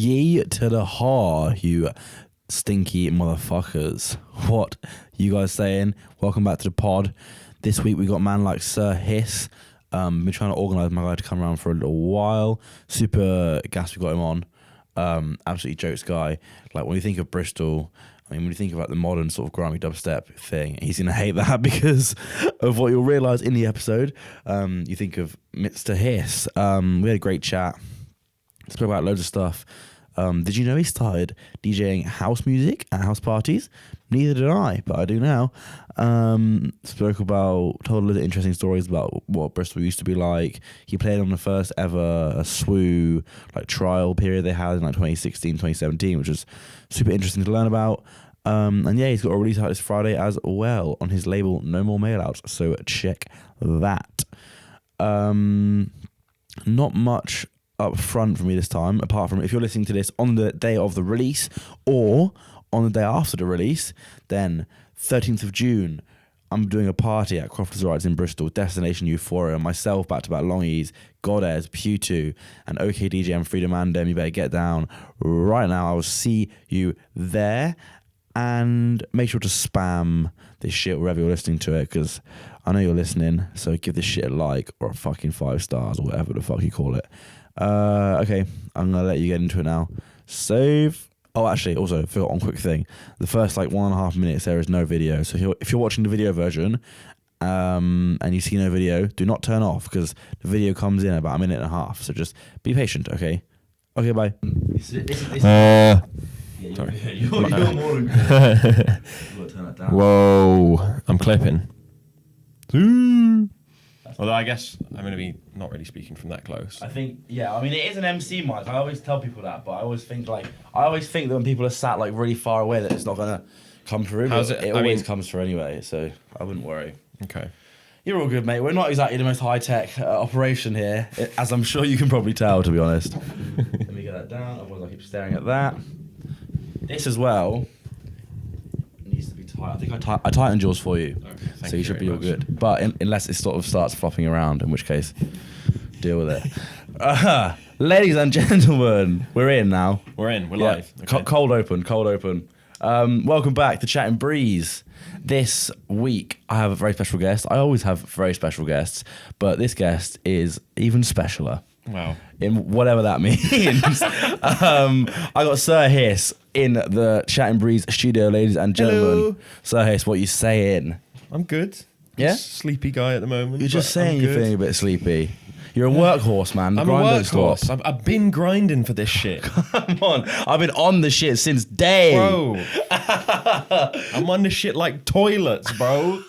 Ye to the ha, you stinky motherfuckers. What you guys saying? Welcome back to the pod. This week we got a man like Sir Hiss. Been trying to organise my guy to come around for a little while. Super gas we got him on. Absolutely jokes guy. Like when you think of Bristol, I mean when you think about the modern sort of grimy dubstep thing, he's gonna hate that because of what you'll realise in the episode. You think of Mr. Hiss. We had a great chat. Spoke about loads of stuff. Did you know he started DJing house music at house parties? Neither did I, but I do now. Told a lot of interesting stories about what Bristol used to be like. He played on the first ever SWU trial period they had in 2016, 2017, which was super interesting to learn about. And yeah, he's got a release out this Friday as well on his label No More Mailouts, so check that. Not much up front for me this time, apart from if you're listening to this on the day of the release or on the day after the release, then 13th of June, I'm doing a party at Crofters Rides in Bristol, Destination Euphoria, myself, back-to-back Longies, Godez, Pew2, and OKDJ and Freedom Andem. You better get down right now. I will see you there, and make sure to spam this shit wherever you're listening to it, because I know you're listening, so give this shit a like or a fucking 5 stars or whatever the fuck you call it. Okay, I'm going to let you get into it now. Save. Oh, actually, also, forgot one quick thing. The first 1.5 minutes, there is no video. So if you're watching the video version and you see no video, do not turn off because the video comes in about 1.5 minutes. So just be patient, okay? Okay, bye. Sorry. You're more than good. You've got to turn that down. Whoa, I'm clipping. Although I guess I'm going to be not really speaking from that close. I think, yeah, I mean, it is an MC mic. I always tell people that, but I always think that when people are sat really far away that it's not going to come through. How's it? It Always comes through anyway, so I wouldn't worry. Okay. You're all good, mate. We're not exactly the most high-tech operation here, as I'm sure you can probably tell, to be honest. Let me get that down, otherwise I'll keep staring at that. This as well needs to be tight. I think I tightened yours for you, so you should be all good. But unless it sort of starts flopping around, in which case, deal with it. Ladies and gentlemen, we're in now. We're live. Okay. Cold open. Welcome back to Chat and Breeze. This week, I have a very special guest. I always have very special guests, but this guest is even specialer. Wow. In whatever that means. I got Sir Hiss in the Chat and Breeze studio, ladies and gentlemen. Hello. Sir Hiss, what are you saying? I'm good. Yeah? Just sleepy guy at the moment. You're just saying you're feeling a bit sleepy. You're a workhorse, man. I'm a workhorse. I've been grinding for this shit. Come on. I've been on the shit since day. Bro. I'm on the shit like toilets, bro.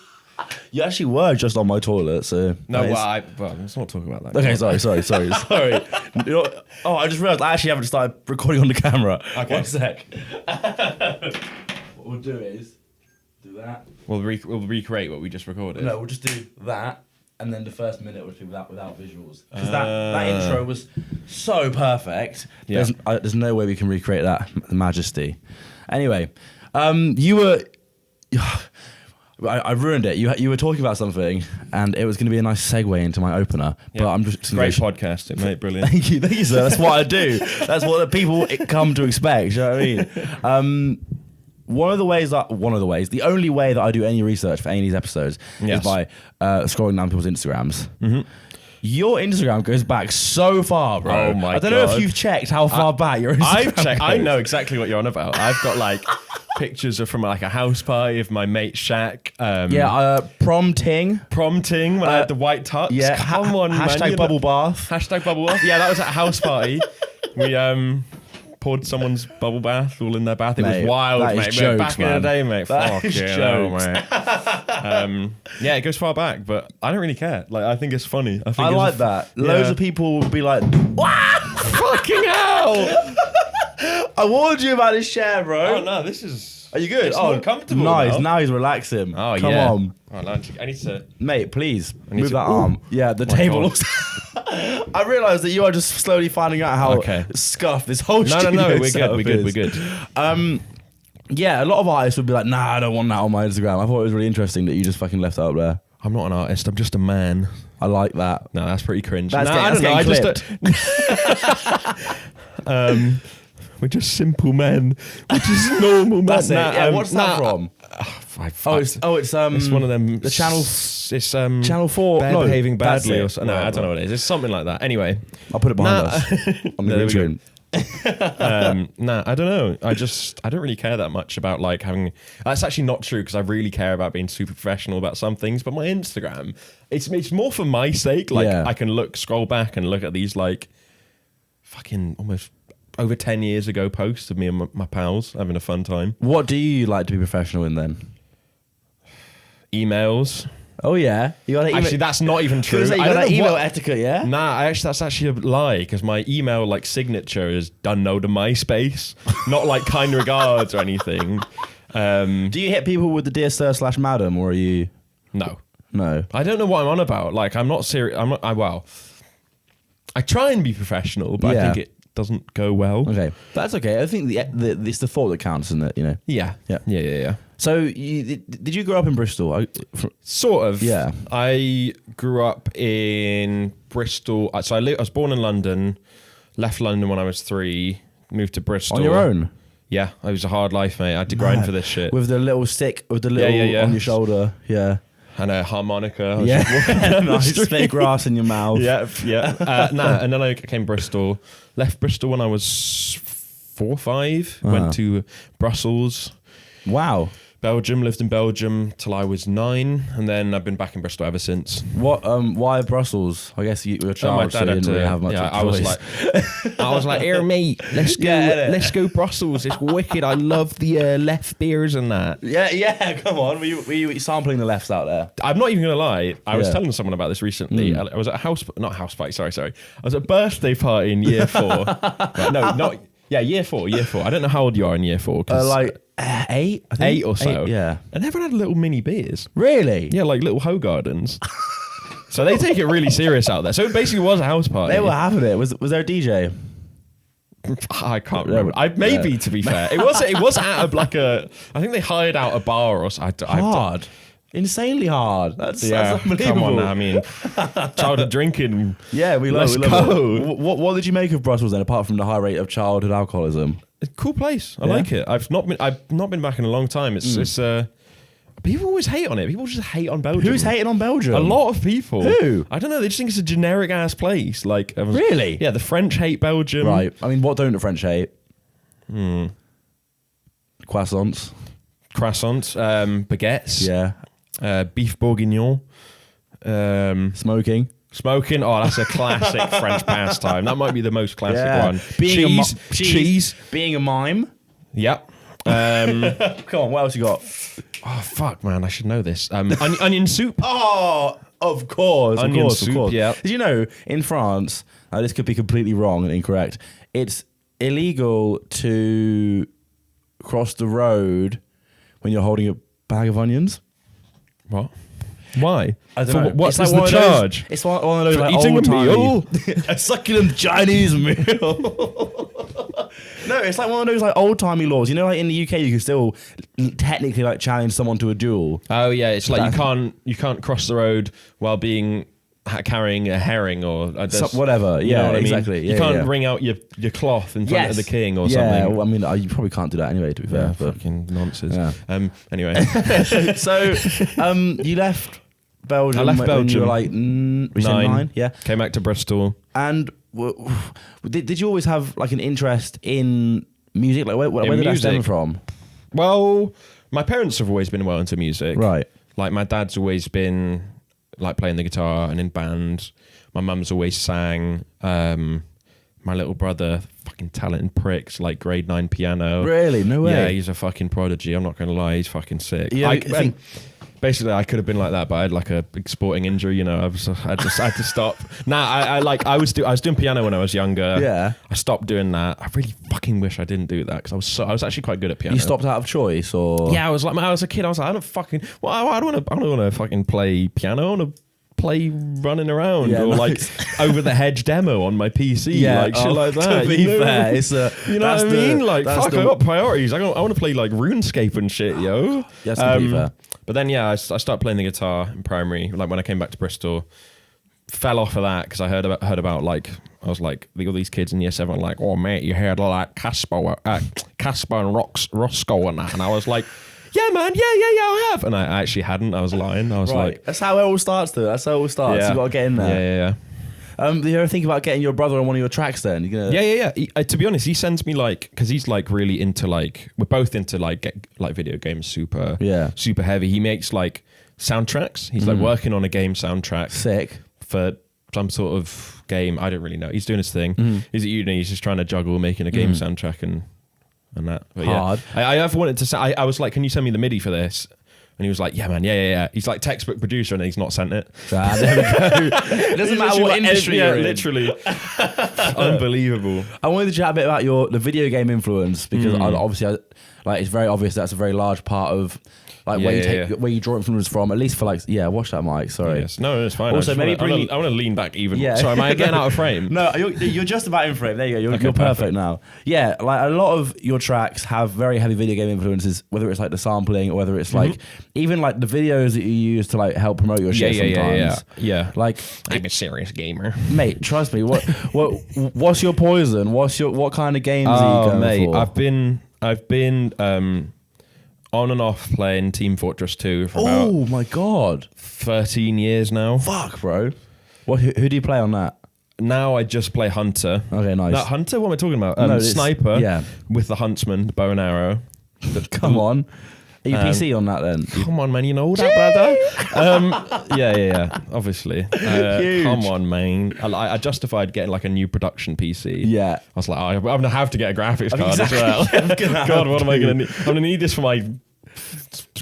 You actually were just on my toilet, so... No, let's not talk about that. Okay, sorry. You know, I just realised I actually haven't started recording on the camera. Okay. 1 sec. What we'll do is do that. We'll recreate what we just recorded. No, we'll just do that, and then the first minute will be without visuals. Because that intro was so perfect. Yeah. There's no way we can recreate that majesty. Anyway, you were... I ruined it. You were talking about something, and it was going to be a nice segue into my opener. Yeah. But I'm just great podcasting, mate. Brilliant. Thank you, sir. That's what I do. That's what the people come to expect. You know what I mean? The only way that I do any research for any of these episodes is by scrolling down people's Instagrams. Mm-hmm. Your Instagram goes back so far, bro. Oh my God. I don't know if you've checked how far back your Instagram I've checked. goes. I know exactly what you're on about. I've got pictures from a house party of my mate Shaq. Prom ting when I had the white tux. Yeah, come on, hashtag man. bubble bath. Hashtag bubble bath. Yeah, that was at a house party. We poured someone's bubble bath all in their bath. It was wild, mate. Jokes, back in the day, mate. That is jokes. Mate. Yeah, it goes far back, but I don't really care. I think it's funny. I like that. Yeah. Loads of people will be like, fucking hell! I warned you about this chair, bro. Oh no, this is... Are you good? It's more comfortable nice. now. He's relaxing. Oh, Come yeah. on. Oh, no, I need to... Mate, please, need move to- that arm. Yeah, the table God. looks... I realise that you are just slowly finding out how scuffed this whole studio We're setup good. is. Yeah, a lot of artists would be like, nah, I don't want that on my Instagram. I thought it was really interesting that you just fucking left that up there. I'm not an artist. I'm just a man. I like that. No, that's pretty cringe. That's I don't know. I just... We're just simple men. We're just normal men. That's it. Yeah, what's that from? It's one of them. The channel. It's Channel 4. Bear No, behaving that's badly it. or something. No, I don't know what it is. It's something like that. Anyway, I'll put it behind us on the There we screen. I don't know. I don't really care that much about like having. That's actually not true because I really care about being super professional about some things. But my Instagram, it's more for my sake. Like I can scroll back and look at these like fucking almost over 10 years ago posts of me and my pals having a fun time. What do you like to be professional in then? Emails. Oh yeah, you got Actually, that's not even true. You got that email etiquette, yeah? Nah, that's actually a lie because my email like signature is done no to MySpace, not like kind regards or anything. Do you hit people with the dear sir / madam, or are you? No. I don't know what I'm on about. Like I'm not serious. I try and be professional, but I think it doesn't go well. Okay, that's okay. I think it's the thought that counts, isn't it? You know. Yeah. So, did you grow up in Bristol? Sort of. Yeah. I grew up in Bristol. So I was born in London, left London when I was 3, moved to Bristol. On your own? Yeah, it was a hard life, mate. I had to grind for this shit. With the little stick, with the little on your shoulder, yeah. And a harmonica. Nice fake grass in your mouth. Yeah. And then I came to Bristol. Left Bristol when I was 4 or 5. Went to Brussels. Wow. Belgium, lived in Belgium till I was 9, and then I've been back in Bristol ever since. What? Why Brussels? I guess you were a child, my dad so you didn't really have much of a choice. I was like, here mate, let's go Brussels. It's wicked. I love the left beers and that. Yeah. Come on, were you sampling the lefts out there? I'm not even gonna lie. I was telling someone about this recently. I was at a not house party. Sorry. I was at a birthday party in year 4. Year 4. I don't know how old you are in year 4. 8, I think. 8 or so. 8, yeah. And everyone had little mini beers. Really? Yeah, like little Hoegardens. So they take it really serious out there. So it basically was a house party. They were having it. Was there a DJ? I can't remember. Maybe to be fair, it was at I think they hired out a bar or something. Hard. Insanely hard. That's unbelievable. Come on now. I mean, childhood drinking. Yeah, let's go. What did you make of Brussels then, apart from the high rate of childhood alcoholism? It's a cool place. I like it. I've not been back in a long time. It's people always hate on it. People just hate on Belgium. Who's hating on Belgium? A lot of people. Who? I don't know. They just think it's a generic ass place. Like really? Yeah, the French hate Belgium. Right. I mean, what don't the French hate? Croissants, baguettes. Yeah. Beef bourguignon. Smoking. Oh, that's a classic French pastime. That might be the most classic one. Cheese. Being a mime. Yep. Come on, what else you got? Oh, fuck, man. I should know this. Onion soup. Oh, of course. Onion soup, yeah. Did you know, in France, this could be completely wrong and incorrect, it's illegal to cross the road when you're holding a bag of onions? What? Why? I don't know. What's the charge? It's one of those like eating old-timey, a meal? a succulent Chinese meal. No, it's like one of those like old-timey laws. You know, like in the UK, you can still technically like challenge someone to a duel. Oh yeah, it's like you can't cross the road while carrying a herring or whatever. You know what exactly. I mean? You can't bring out your cloth in front of the king or something. Yeah, well, I mean, you probably can't do that anyway. To be fair, but fucking nonsense. Yeah. Anyway, so you left Belgium. I left Belgium. When you were like 9. Yeah, came back to Bristol. And did you always have like an interest in music? Like where did that stem from? Well, my parents have always been well into music. Right. Like my dad's always been like playing the guitar and in bands. My mum's always sang. My little brother, fucking talented pricks, like grade 9 piano. Really? No way. Yeah, he's a fucking prodigy. I'm not going to lie. He's fucking sick. Yeah, basically, I could have been like that, but I had like a big sporting injury. You know, I had to stop. I was doing piano when I was younger. Yeah. I stopped doing that. I really fucking wish I didn't do that because I was actually quite good at piano. You stopped out of choice, or? Yeah, I was a kid. I was like, I don't want to fucking play piano. I want to play running around or like over the hedge demo on my PC, like shit like that. To be fair, it's you know what I mean? Like, fuck, I got priorities. I want to play like RuneScape and shit, yo. Yes, to be fair. But then, I started playing the guitar in primary. Like when I came back to Bristol, fell off of that because I heard about like I was like all these kids in year 7 were like, oh mate, you heard of like Casper and Roscoe and that, and I was like, yeah man, yeah I have, and I actually hadn't. I was lying. I was like, that's how it all starts though. That's how it all starts. Yeah. You got to get in there. Yeah. Do you ever think about getting your brother on one of your tracks then? You're gonna... Yeah. To be honest, he sends me like, because he's like really into like, we're both into like video games, super heavy. He makes like soundtracks. He's like working on a game soundtrack. Sick. For some sort of game. I don't really know. He's doing his thing. He's at uni. He's just trying to juggle making a game soundtrack and that. But hard. Yeah, I have wanted to say, I was like, can you send me the MIDI for this? And he was like, yeah, man, yeah. He's like textbook producer and he's not sent it. There we go. It doesn't matter what industry you're in. Literally. Unbelievable. I wanted to chat a bit about the video game influence because obviously, it's very obvious that's a very large part of like where you draw influence from, at least for like, watch that mic, sorry. Yes. No, it's fine. Also, maybe I want to lean back even more. Sorry, am I getting out of frame? No, you're just about in frame. There you go. You're perfect now. Yeah, like a lot of your tracks have very heavy video game influences, whether it's like the sampling or whether it's like even like the videos that you use to like help promote your shit sometimes. Yeah. Like I'm a serious gamer. Mate, trust me. What's your poison? What kind of games are you going for? I've been on and off playing Team Fortress 2 for about my god 13 years now. Fuck, bro. Who do you play on that? Now I just play Hunter. Okay, nice. That Hunter? What am I talking about? Sniper with the Huntsman, the bow and arrow. Come on. Are you PC on that then? Come on, man. You know that, brother? Yeah. Obviously. Come on, man. I justified getting like a new production PC. Yeah. I was like, I'm going to have to get a graphics card as well. God, what am I going to need? I'm going to need this for my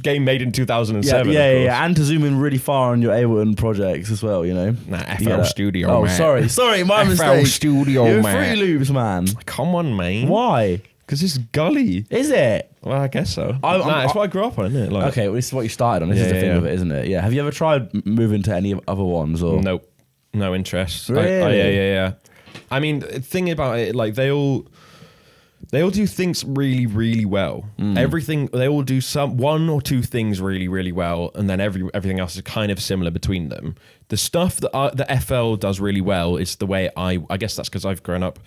game made in 2007. Yeah. And to zoom in really far on your Ableton projects as well, you know? Nah, FL Studio, man. Sorry, my mistake. FL Studio, You're man. Fruity Loops, man. Come on, man. Why? Because it's gully. Is it? Well, I guess so. It's what I grew up on, isn't it? Like, okay, well, this is what you started on. This is the thing of it, isn't it? Yeah. Have you ever tried moving to any other ones? Or Nope. No interest. Really? Yeah. I mean, the thing about it, like they all do things really, really well. Everything, they all do one or two things really, really well, and then everything else is kind of similar between them. The stuff that the FL does really well is the way I guess that's because I've grown up.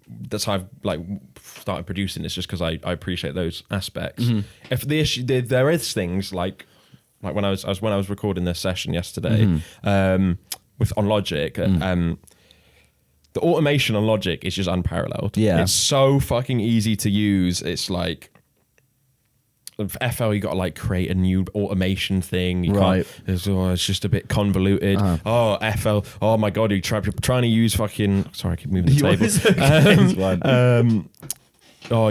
That's how I've like started producing. It's just because I appreciate those aspects. If the issue there is things like when I was recording this session yesterday on Logic, the automation on Logic is just unparalleled. Yeah, it's so fucking easy to use. It's like FL, you got to like create a new automation thing. You can't, it's just a bit convoluted. FL, oh my god, you're trying to use fucking. Sorry, I keep moving the table.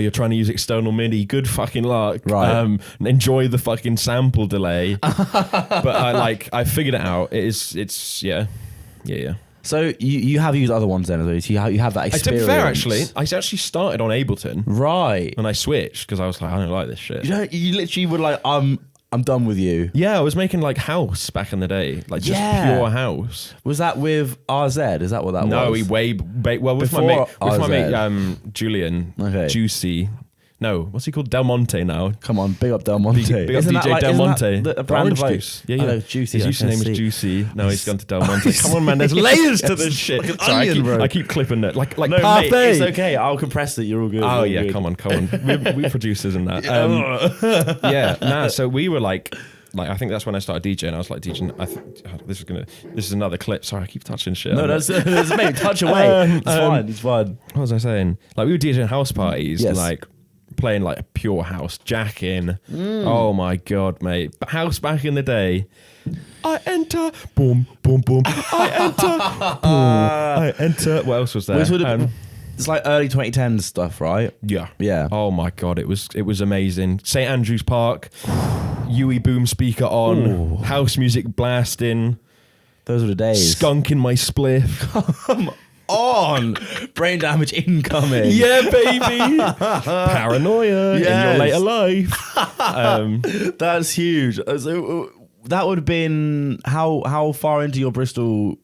You're trying to use external MIDI. Good fucking luck. Right. Enjoy the fucking sample delay. But I figured it out. It's yeah. So you have used other ones then, at least. You have that experience. To be fair, actually, I actually started on Ableton. Right. And I switched because I was like, I don't like this shit. You literally were like, I'm done with you. Yeah, I was making like house back in the day, like just pure house. Was that with RZ? Is that what that was? No, with my mate Julian. Okay. Juicy. No, what's he called? Del Monte now. Come on, big up Del Monte. Big up DJ Del Monte. A brand of juice. Yeah. Juicy. His username is Juicy. No, he's gone to Del Monte. Come on, man. There's layers to this shit. Sorry, I keep clipping it. Like no, parfait. Mate, it's okay. I'll compress it. You're all good. Oh all yeah, good. come on. We producers and that. So we were like I think that's when I started DJing. I was like DJing. This is another clip. Sorry, I keep touching shit. No, that's mate. Touch away. It's fine. What was I saying? Like we were DJing house parties. Yes. Like playing like a pure house, jacking. Oh my god, mate! House back in the day. I enter, boom, boom, boom. I enter, boom. I enter. What else was there? It's like early 2010s stuff, right? Yeah. Oh my god, it was amazing. St Andrews Park, UE boom speaker on, house music blasting. Those were the days. Skunk in my spliff. On brain damage incoming. Yeah, baby. Paranoia in your later life. That's huge. So that would have been how far into your Bristol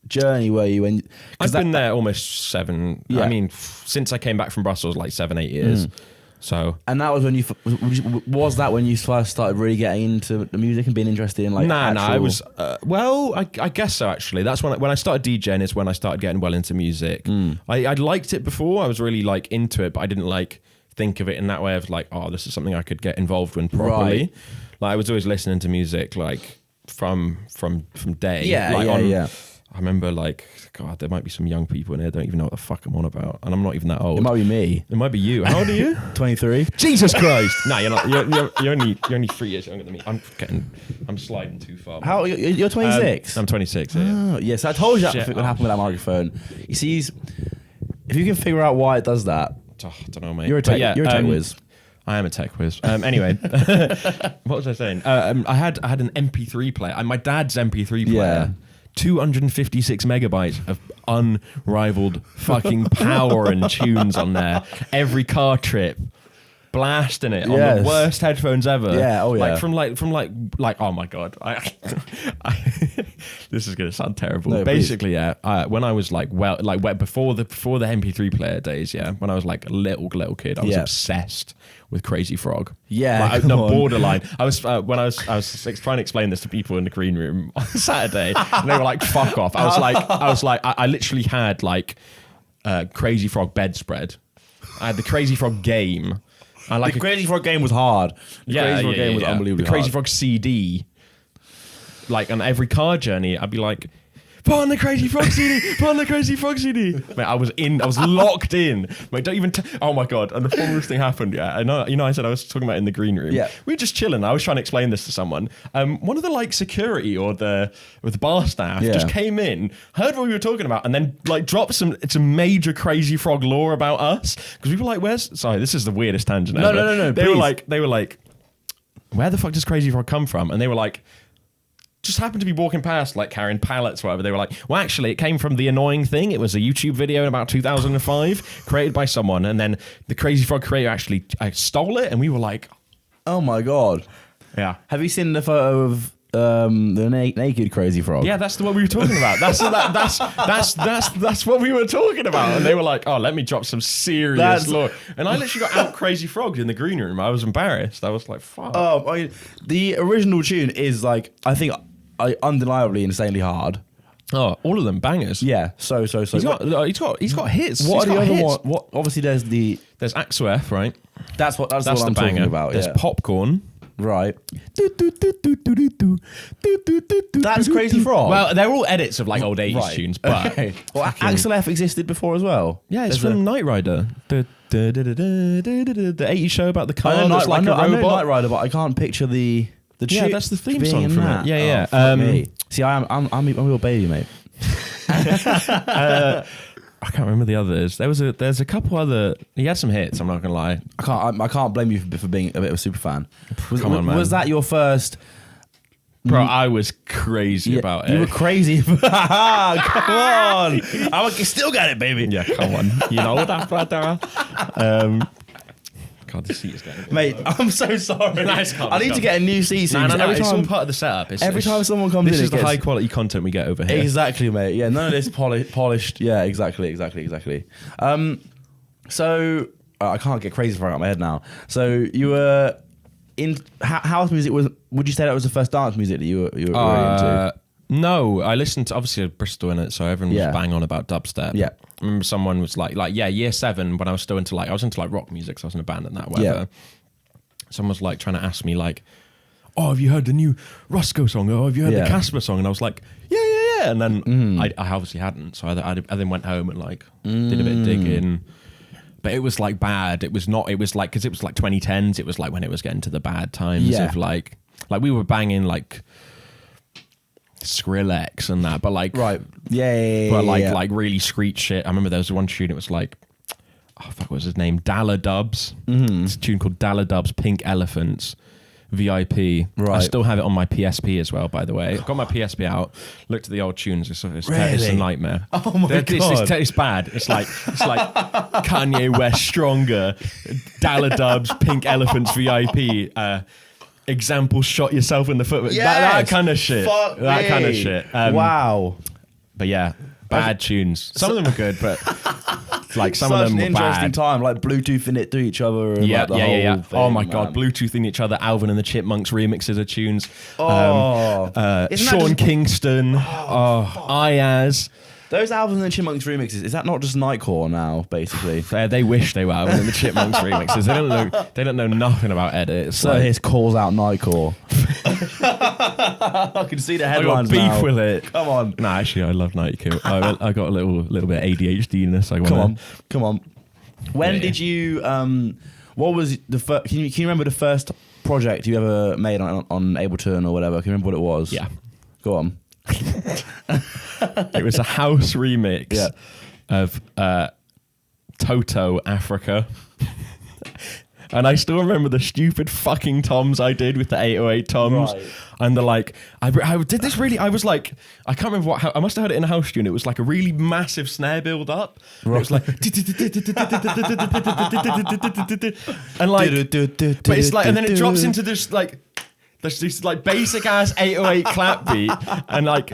journey were you? When I've been there almost 7. Yeah. I mean, since I came back from Brussels, like 7-8 years. So, and that was when was that when you first started really getting into the music and being interested in like? I was. I guess so. Actually, that's when I started DJing. Is when I started getting well into music. I'd liked it before. I was really like into it, but I didn't like think of it in that way of like, oh, this is something I could get involved in properly. Right. Like I was always listening to music like from day. Yeah. I remember like, God, there might be some young people in here that don't even know what the fuck I'm on about, and I'm not even that old. It might be me. It might be you. How old are you? 23. Jesus Christ! No, you're not. You're only 3 years younger than me. I'm sliding too far. How you're 26? I'm 26. Yeah. Oh, yes, I told you that would happen with that microphone. You see, if you can figure out why it does that, I don't know, mate. You're a tech whiz. I am a tech whiz. Anyway, what was I saying? I had an MP3 player. My dad's MP3 player. 256 megabytes of unrivaled fucking power and tunes on there. Every car trip, blasting it on the worst headphones ever. Yeah, oh yeah. Like oh my God. This is gonna sound terrible. No, basically, when I was before the MP3 player days, when I was like a little kid, I was obsessed with Crazy Frog. Yeah, borderline. I was when I was trying to explain this to people in the green room on Saturday, and they were like, "Fuck off!" I literally had like Crazy Frog bedspread. I had the Crazy Frog game. The Crazy Frog game was hard. The Crazy Frog game was unbelievably hard. The Crazy hard. Frog CD. Like on every car journey, I'd be like, put on the Crazy Frog CD, put on the Crazy Frog CD. Mate, I was locked in. Mate, don't even, oh my God. And the funniest thing happened, I know, I said I was talking about in the green room. Yeah. We were just chilling. I was trying to explain this to someone. One of the like security or the bar staff just came in, heard what we were talking about, and then like dropped some major Crazy Frog lore about us. Because we were like, sorry, this is the weirdest tangent ever. No, They were like, where the fuck does Crazy Frog come from? And they were like, just happened to be walking past, like carrying pallets or whatever. They were like, well, actually, it came from The Annoying Thing. It was a YouTube video in about 2005, created by someone. And then the Crazy Frog creator actually stole it. And we were like, oh my God. Yeah. Have you seen the photo of the naked Crazy Frog? Yeah, that's what we were talking about. That's what we were talking about. And they were like, oh, let me drop some serious lore. And I literally got out Crazy Frogged in the green room. I was embarrassed. I was like, fuck. Oh, I mean, the original tune is like, I think, undeniably insanely hard. Oh, all of them bangers. Yeah, so. He's got hits. What are the other ones? What? Obviously, there's Axoef, right? That's what I'm banger. talking about. There's Popcorn. Right. That's Crazy Frog. Well, they're all edits of like old 80s tunes, but well, Axoef existed before as well. Yeah, it's from Knight Rider. The 80s show about the car that's like a robot. I know Knight Rider, but I can't picture the yeah, that's the theme song from it. Yeah. See, I'm a little baby, mate. I can't remember the others. There's a couple other. He had some hits. I'm not gonna lie. I can't blame you for being a bit of a super fan. Come on, man. Was that your first? Bro, I was crazy about it. You were crazy. Come on. I still got it, baby. Yeah, come on. You know that, brother. God, the seat is getting... Mate, I'm so sorry. I need to get a new seat soon. No, it's all part of the setup. Every time someone comes in, this is the high quality content we get over here. Exactly, mate. Yeah, none of this polished. Yeah, exactly. So I can't get Crazy Frog out of my head now. So you were in house music. Would you say that was the first dance music that you were really into? No, I listened to obviously Bristol in it, so everyone was bang on about dubstep. Yeah, I remember someone was like year 7 when I was still into I was into rock music, so I was in a band and that. Whatever. Yeah. Someone was like trying to ask me like, "Oh, have you heard the new Roscoe song? Or have you heard the Casper song?" And I was like, "Yeah." And then I obviously hadn't, so I then went home and did a bit of digging. But it was like bad. It was not. It was like because it was like 2010s. It was like when it was getting to the bad times of like we were banging like Skrillex and that, but like but like really screech shit. I remember there was one tune. It was like, what was his name? Dalla Dubs. It's a tune called Dalla Dubs, Pink Elephants, VIP. Right. I still have it on my PSP as well, by the way. I've got my PSP out. Looked at the old tunes. It's a nightmare. Oh my God. It's bad. It's like Kanye West Stronger, Dalla Dubs, Pink Elephants, VIP. Example, shot yourself in the foot. Yes! That kind of shit. Fuck that kind of shit. Wow. But yeah, bad tunes. Some of them are good, but like some Such of them an were interesting bad. time, like Bluetoothing it to each other. And Yeah, like the yeah. whole thing, Oh my man. god, Bluetoothing each other. Alvin and the Chipmunks remixes of tunes. Oh, Isn't that Sean just- Kingston. Ayaz. Those Alvin and the Chipmunks remixes, is that not just Nightcore now, basically? They wish they were Alvin and the Chipmunks remixes. They don't know nothing about edits. So Hiss calls out Nightcore. I can see the I got headlines beef now. with it. Come on. Nah, actually, I love Nightkill. I got a little bit of ADHD-ness. Come on. When Yeah. did you? What was the first? Can you remember the first project you ever made on Ableton or whatever? Can you remember what it was? Yeah. Go on. It was a house remix Yeah. of Toto Africa. And I still remember the stupid fucking toms I did with the 808 toms. Right. And I did this really, I was like, I can't remember I must have heard it in a house tune. It was like a really massive snare build up. Right. It was like, and like, but it's like, and then it drops into this like, there's this like basic ass 808 clap beat. And like,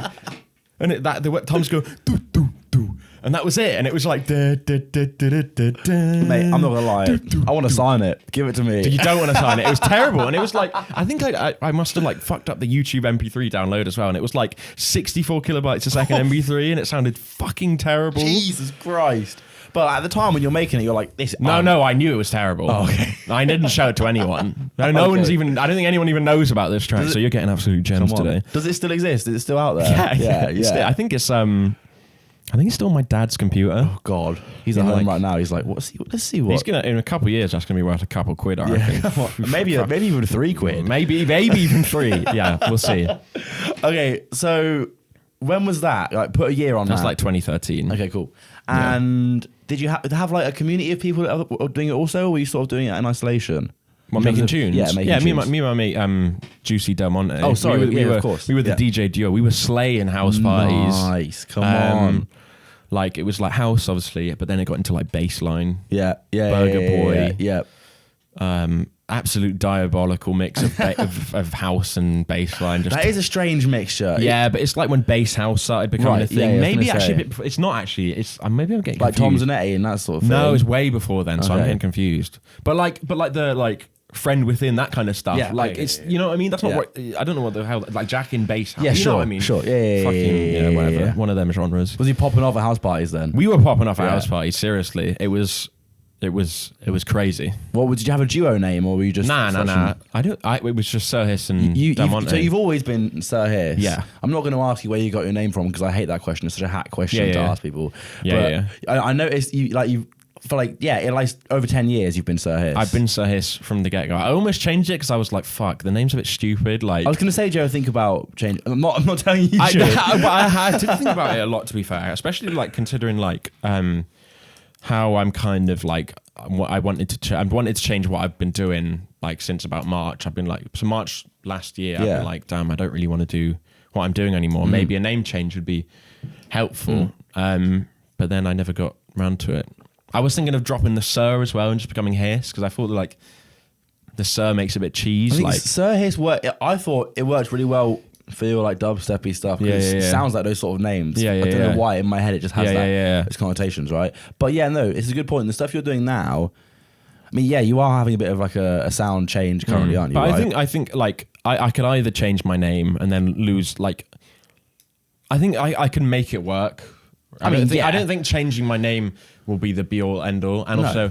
and the toms go, do, do, do. And that was it. And it was like, Mate, I'm not gonna lie. I want to sign it. Give it to me. you don't want to sign it. It was terrible. And it was like, I think I must have like fucked up the YouTube MP3 download as well. And it was like 64 kilobytes a second MP3 and it sounded fucking terrible. Jesus Christ. But at the time when you're making it, you're like, this. No, I knew it was terrible. Oh, okay. I didn't show it to anyone. No one's even, I don't think anyone even knows about this track. So you're getting absolute gems today. Does it still exist? Is it still out there? Yeah. I think it's still on my dad's computer. Oh God, he's at home right now. He's like, let's see what. He's gonna in a couple of years. That's gonna be worth a couple quid. I reckon. maybe even £3. Maybe even 3. Yeah, we'll see. Okay, so when was that? Like, put a year on That's that. like 2013. Okay, cool. And did you have like a community of people that were doing it also, or were you sort of doing it in isolation? What, making tunes? Yeah, making tunes. Me and my mate, Juicy Del Monte. Oh, sorry. We were, of course. We were the DJ duo. We were slaying house parties. Nice. Come on. Like, it was like house, obviously, but then it got into like bassline. Yeah. Burger Boy. Yeah. Absolute diabolical mix of house and bassline. That is a strange mixture. Yeah, but it's like when bass house started becoming Right, a thing. yeah, I was maybe gonna actually, say. it's not actually. It's maybe I'm getting Like confused. Tom's and Eddie and that sort of thing. No, it's way before then, so I'm Okay. getting confused. But like the friend within that kind of stuff. Yeah, like okay, it's yeah. you know what I mean. That's not Yeah. what I don't know what the hell like Jack in bass. Yeah, you sure. Know what I mean, Sure. Yeah. Fucking whatever. yeah. One of them genres. Was he popping off at house parties then? We were popping off at Yeah. house parties. Seriously, it was crazy. Did you have a duo name or were you just Nah. It was just Sir Hiss and Del Monte. So you've always been Sir Hiss. Yeah. I'm not going to ask you where you got your name from because I hate that question. It's such a hack question Yeah, to yeah. ask people. Yeah, But I noticed you for over 10 years you've been Sir Hiss. I've been Sir Hiss from the get-go. I almost changed it because I was like, "Fuck, the name's a bit stupid." Like, I was going to say, Joe, think about change. I'm not telling you. should. I did think about it a lot, to be fair, especially like considering like how I'm kind of like what I wanted to change what I've been doing like since about March. I've been like March last year. I've been like, damn, I don't really want to do what I'm doing anymore. Maybe a name change would be helpful. But then I never got round to it. I was thinking of dropping the Sir as well and just becoming Hiss because I thought that like the Sir makes a bit cheese. I think Like Sir Hiss worked. I thought it worked really well for your like dubsteppy stuff. 'Cause it sounds like those sort of names. I don't know why in my head it just has those connotations, right? But yeah, no, it's a good point. The stuff you're doing now, I mean, yeah, you are having a bit of like a sound change currently, aren't you? But right? I think like I could either change my name and then lose like. I think I can make it work. I don't think changing my name will be the be all end all, and also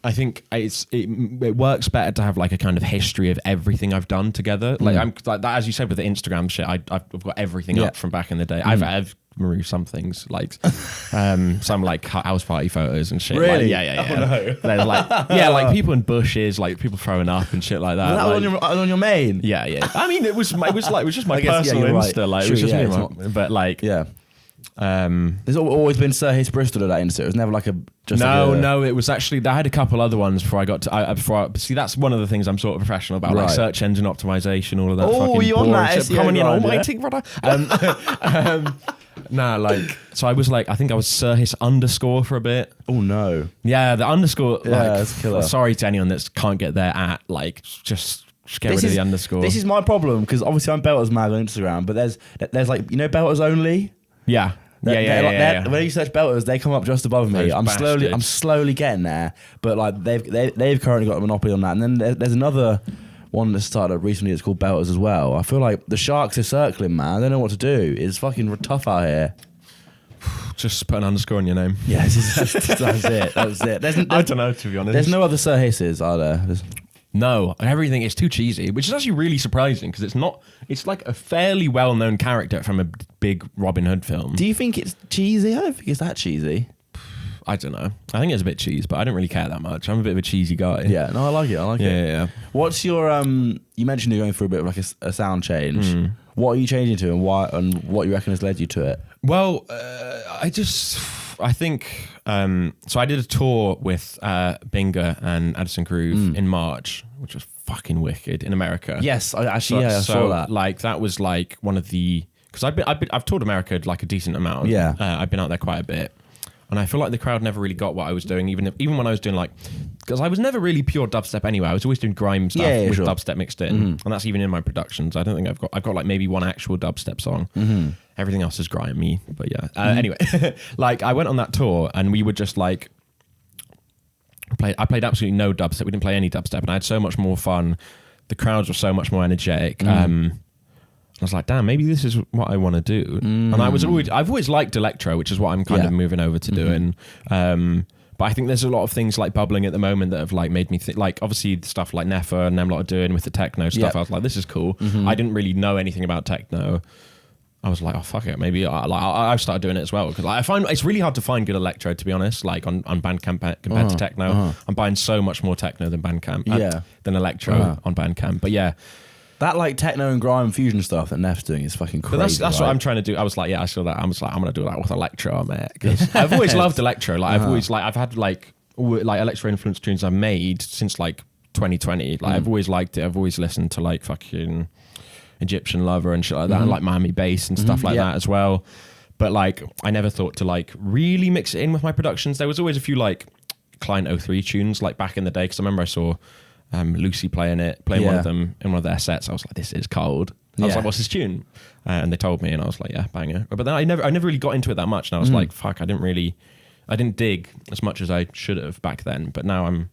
I think it works better to have like a kind of history of everything I've done together. Like I'm like that, as you said with the Instagram shit. I've got everything up from back in the day. I've removed some things like some like house party photos and shit. Really? Like, yeah. Oh, no. There's like like people in bushes, like people throwing up and shit like that. Was like, that on your main? yeah. I mean, it was just my I guess, personal you're right. Insta. Like True, it was just me. it's And but like Yeah. There's always been Sir Hiss Bristol at that Insta. It was never like a no. It was actually I had a couple other ones before I got to. See, that's one of the things I'm sort of professional about, like Right. search engine optimization, all of that. Oh, fucking you're on boring that shit. SEO Come on, you know, grind, almighty brother. Nah, like so I was like, I think I was Sir Hiss _ for a bit. Oh no. Yeah, the underscore. Yeah, like, that's killer. Sorry to anyone that can't get there at like just get rid of the underscore. This is my problem because obviously I'm Belters Mag on Instagram, but there's like Belters only. yeah. Yeah. When you search belters, they come up just above me. Those I'm bastards. slowly getting there, but like they've currently got a monopoly on that. And then there's another one that started up recently. It's called Belters as well. I feel like the sharks are circling, man. I don't know what to do. It's fucking tough out here. Just put an underscore on your name. Yeah, that's it. That's it. I don't know, to be honest. There's no other Sir Hisses, are there? No, everything is too cheesy, which is actually really surprising because it's like a fairly well-known character from a big Robin Hood film. Do you think it's cheesy? I don't think it's that cheesy. I don't know. I think it's a bit cheese, but I don't really care that much. I'm a bit of a cheesy guy. Yeah, no, I like it. Yeah. What's your you mentioned you're going through a bit of like a sound change. What are you changing to, and why, and what you reckon has led you to it? Well, I think so I did a tour with Binga and Addison Groove in March, which was fucking wicked in America. Yes, I saw that. Like that was like one of the, because I've toured America like a decent amount. Yeah. I've been out there quite a bit. And I feel like the crowd never really got what I was doing, even when I was doing like, because I was never really pure dubstep anyway. I was always doing grime stuff with dubstep mixed in, and that's even in my productions. I don't think I've got like maybe one actual dubstep song. Everything else is grimy, but yeah. Anyway, like I went on that tour and we would just like I played absolutely no dubstep. We didn't play any dubstep, and I had so much more fun. The crowds were so much more energetic. I was like, damn, maybe this is what I want to do. And I've always liked electro, which is what I'm kind of moving over to doing. But I think there's a lot of things like bubbling at the moment that have like made me think, like obviously the stuff like Nefa and them lot are doing with the techno stuff. I was like, this is cool. I didn't really know anything about techno. I was like, oh fuck it, maybe I've started doing it as well, because I find it's really hard to find good electro, to be honest. Like on Bandcamp compared to techno, I'm buying so much more techno than Bandcamp, than electro on Bandcamp. But yeah. That like techno and grime fusion stuff that Neff's doing is fucking crazy. But that's what I'm trying to do. I was like, yeah, I saw that. I was like, I'm gonna do that with electro, mate. Because I've always loved electro. Like I've had like electro influenced tunes I've made since like 2020. Like I've always liked it. I've always listened to like fucking Egyptian Lover and shit like that, and like Miami Bass and stuff like that as well. But like, I never thought to like really mix it in with my productions. There was always a few like Client 03 tunes like back in the day, because I remember I saw Lucy playing one of them in one of their sets. I was like, this is cold. I was like, what's this tune? And they told me, and I was like, yeah, banger. But then I never really got into it that much, and I was like, fuck, I didn't dig as much as I should have back then. But now I'm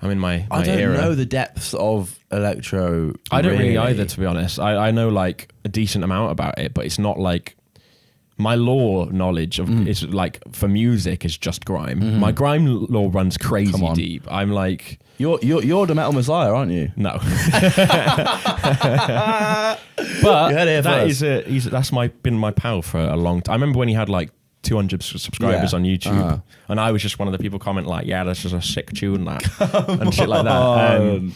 in my era. I don't know the depths of electro. I don't really either, to be honest. I know like a decent amount about it, but it's not like my lore knowledge of is like for music is just grime. My grime lore runs crazy deep. I'm like, you're the metal messiah, aren't you? No. But that's been my pal for a long time. I remember when he had like 200 subscribers on YouTube, and I was just one of the people comment like, yeah, this is a sick tune, that and shit like that.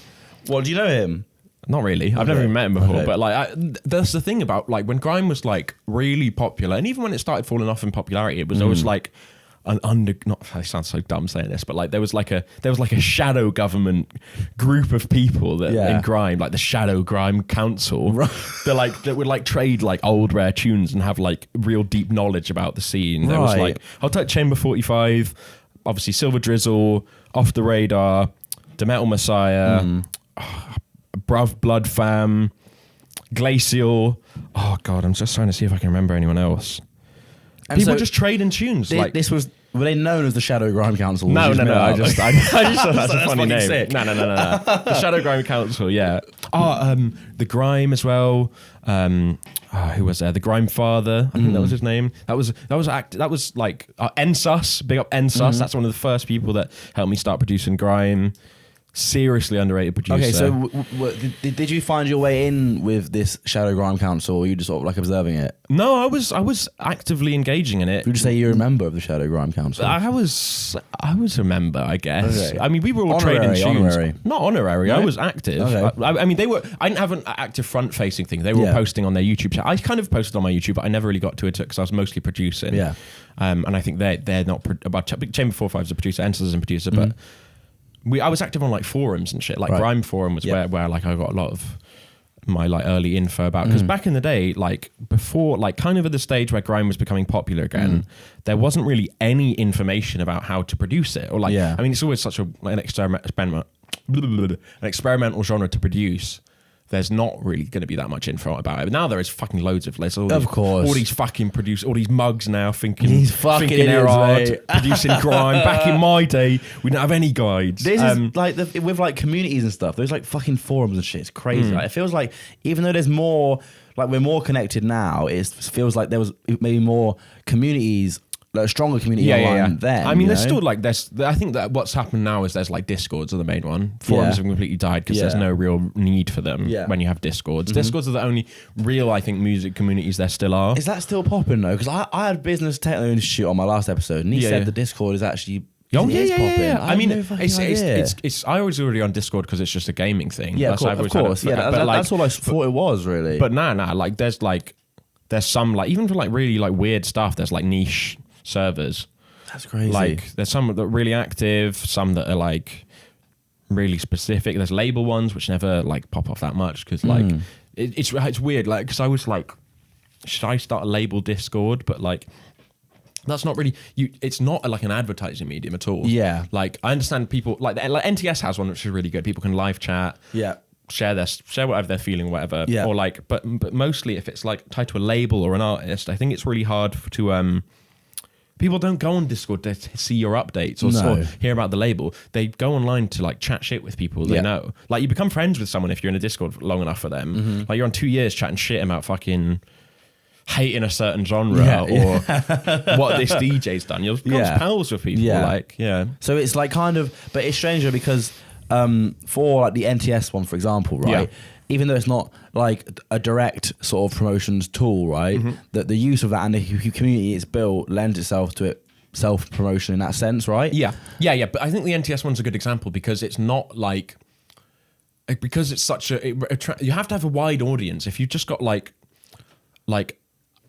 Well, do you know him? Not really. I've never even met him before, but like that's the thing about like when grime was like really popular, and even when it started falling off in popularity, it was always like I sound so dumb saying this, but like there was like a shadow government group of people that in grime, like the Shadow Grime Council, that would like trade like old rare tunes and have like real deep knowledge about the scene. There was like I'll take Chamber 45, obviously Silver Drizzle, Off the Radar, The Metal Messiah, Bruv Blood Fam, Glacial. Oh god, I'm just trying to see if I can remember anyone else. And people just trade in tunes. Were they known as the Shadow Grime Council? No. I just thought that's a funny name. Sick. No. The Shadow Grime Council, yeah. The Grime as well. Who was there? The Grime Father. I think that was his name. That was like NSUS. Big up NSUS. That's one of the first people that helped me start producing grime. Seriously underrated producer. Okay, so did you find your way in with this Shadow Grime Council, or were you just sort of like observing it? No, I was actively engaging in it. Would you say you're a member of the Shadow Grime Council? I was a member, I guess. Okay. I mean, we were all trading tunes. Honorary. Not honorary. No? I was active. Okay. I mean, I didn't have an active front-facing thing. They were all posting on their YouTube channel. I kind of posted on my YouTube, but I never really got to it because I was mostly producing. Yeah. And I think they're not. Chamber 45 is a producer, Ensors is a producer, but. I was active on like forums and shit. Like Grime Forum was where like I got a lot of my like early info about, because back in the day, like before, like kind of at the stage where grime was becoming popular again, there wasn't really any information about how to produce it, or like I mean, it's always such an experimental genre to produce there's not really going to be that much info about it. But now there is fucking loads of all these, Of course. all these fucking all these mugs now thinking These fucking thinking they're idiots, hard, mate. producing grime. Back in my day, we didn't have any guides. This is like with like communities and stuff. There's like fucking forums and shit. It's crazy. Like, it feels like even though there's more, like we're more connected now, it feels like there was maybe more communities, like a stronger community online then. I mean, there's still like I think that what's happened now is there's like Discords are the main one. Forums have completely died because there's no real need for them when you have Discords. Discords are the only real, I think, music communities there still are. Is that still popping though? Because I had Business Techno Institute on my last episode, and he said the Discord is actually popping. I mean, it's I was already on Discord because it's just a gaming thing. Yeah, of course. That's all I thought it was really. But like there's some like even for like really like weird stuff. There's like niche servers. That's crazy. Like there's some that are really active, some that are like really specific. There's label ones which never like pop off that much because like it's weird. Like because I was like, should I start a label Discord? But like that's not really it's not like an advertising medium at all. Yeah. Like I understand people like NTS has one which is really good. People can live chat. Yeah. Share whatever they're feeling, whatever. Yeah. Or like, but mostly if it's like tied to a label or an artist, I think it's really hard to people don't go on Discord to see your updates or hear about the label. They go online to like chat shit with people they know. Like you become friends with someone if you're in a Discord long enough for them. Like you're on 2 years chatting shit about fucking hating a certain genre or what this DJ's done. You'll become pals with people. So it's like kind of, but it's stranger because for like the NTS one, for example, right? Even though it's not like a direct sort of promotions tool, right? That the use of that and the community it's built lends itself to it self-promotion in that sense, right? Yeah. But I think the NTS one's a good example because it's not like, because it's such you have to have a wide audience. If you've just got like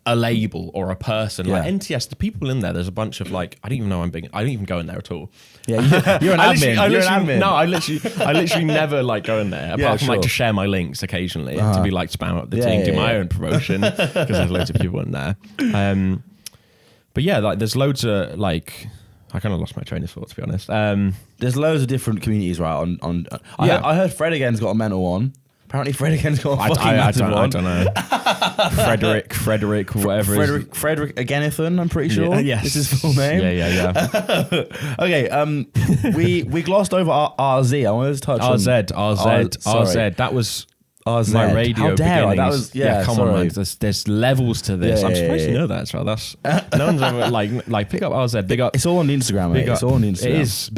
a label or a person like NTS, the people in there's a bunch of like I don't even go in there at all. You're an admin. No, I literally never like go in there apart from like to share my links occasionally to be like spam up the team, do my own promotion because there's loads of people in there. But yeah, like there's loads of like I kind of lost my train of thought to be honest. There's loads of different communities, right? I heard Fred again's got a mental one. Apparently Fred again's got a fucking massive one. I don't know. Frederick, whatever. Frederick Agenithan, I'm pretty sure. Yes. This is his full name. Yeah. Okay, we glossed over RZ. I wanted to touch on RZ. That was RZ. my radio How dare I? beginnings. That was, Come on, man. There's levels to this. I'm surprised you know that as well. That's no one's ever like pick up RZ. Big up. It's all on the Instagram, mate. It's all on the Instagram. It is.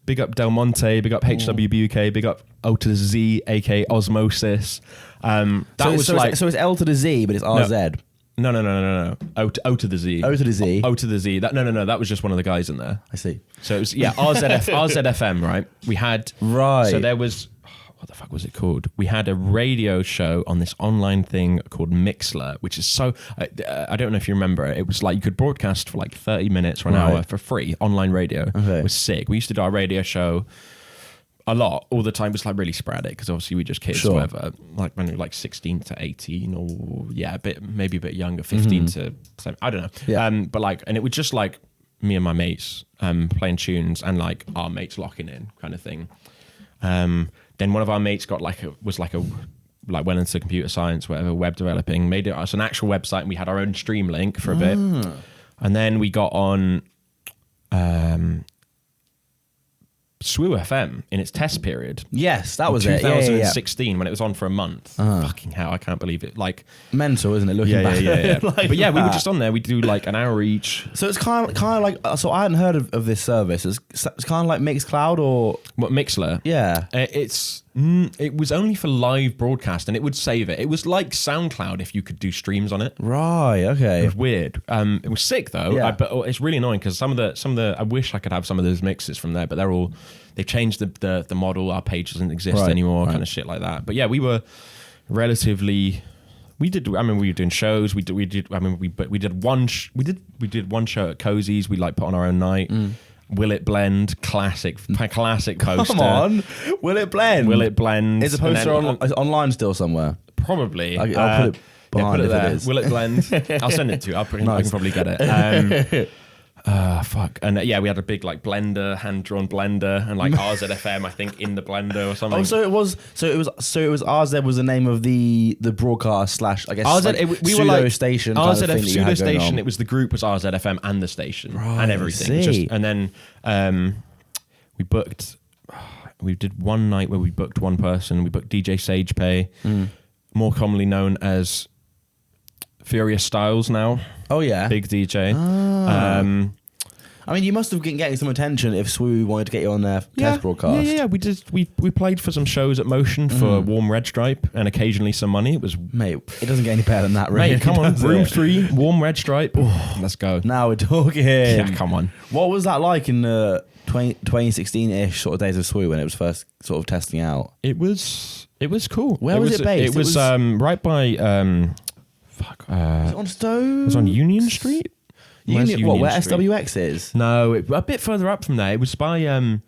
Big up Del Monte. Big up HWBUK. Big up O to the Z, aka Osmosis. So it's L to the Z, but it's RZ. No. O to the Z. O to the Z. O to the Z. No. That was just one of the guys in there. I see. So it was RZFM, right? We had So there was. What the fuck was it called? We had a radio show on this online thing called Mixler, which is so... I don't know if you remember it. It was like you could broadcast for like 30 minutes or an hour for free. Online radio. Okay. It was sick. We used to do our radio show a lot, all the time. It was like really sporadic because obviously we just kids or whatever. Like when we were like 16 to 18 or maybe a bit younger, 15 to... I don't know. Yeah. But like, and it was just like me and my mates playing tunes and like our mates locking in kind of thing. Then one of our mates went into computer science, whatever, web developing, made it us an actual website, and we had our own stream link for a bit. And then we got on SWU FM in its test period. Yes, that was 2016 when it was on for a month. Fucking hell, I can't believe it. Like mental, isn't it? Looking back. Yeah. But we were just on there. We do like an hour each. So it's kind of like. So I hadn't heard of this service. It's kind of like Mixcloud or what Mixler? Yeah, it was only for live broadcast, and it would save it. It was like SoundCloud if you could do streams on it. Right. Okay. It was weird. It was sick though. But it's really annoying because some of the. I wish I could have some of those mixes from there, but they've changed the model. Our page doesn't exist anymore. Kind of shit like that. But yeah, we were relatively. We were doing shows. We did one show at Cozy's. We like put on our own night. Will It Blend? Classic poster. Come on, Will It Blend? Will It Blend? Is the poster online still somewhere? Probably. I'll put it behind put it there. It is. Will It Blend? I'll send it to you. I can probably get it. Fuck. And we had a big like blender, hand-drawn blender, and like RZFM, I think, in the blender or something. Oh, so it was RZ was the name of the broadcast / I guess RZ, we pseudo were like station. RZF pseudo station. It was the group was RZFM and the station and everything. And then we booked. We did one night where we booked one person. We booked DJ SagePay, more commonly known as Furious Styles now. Oh yeah, big DJ. I mean, you must have been getting some attention if Swoo wanted to get you on their test broadcast. Yeah. We did. We played for some shows at Motion for Warm Red Stripe and occasionally some money. It was mate. It doesn't get any better than that, really. Mate, come on, Room 3, Warm Red Stripe. Let's go. Now we're talking. Yeah, come on. What was that like in the 2016-ish sort of days of Swoo when it was first sort of testing out? It was cool. Where was it based? It was right by was it on Stowe? It was on Union Street. Where Street? SWX is? No, a bit further up from there. It was by the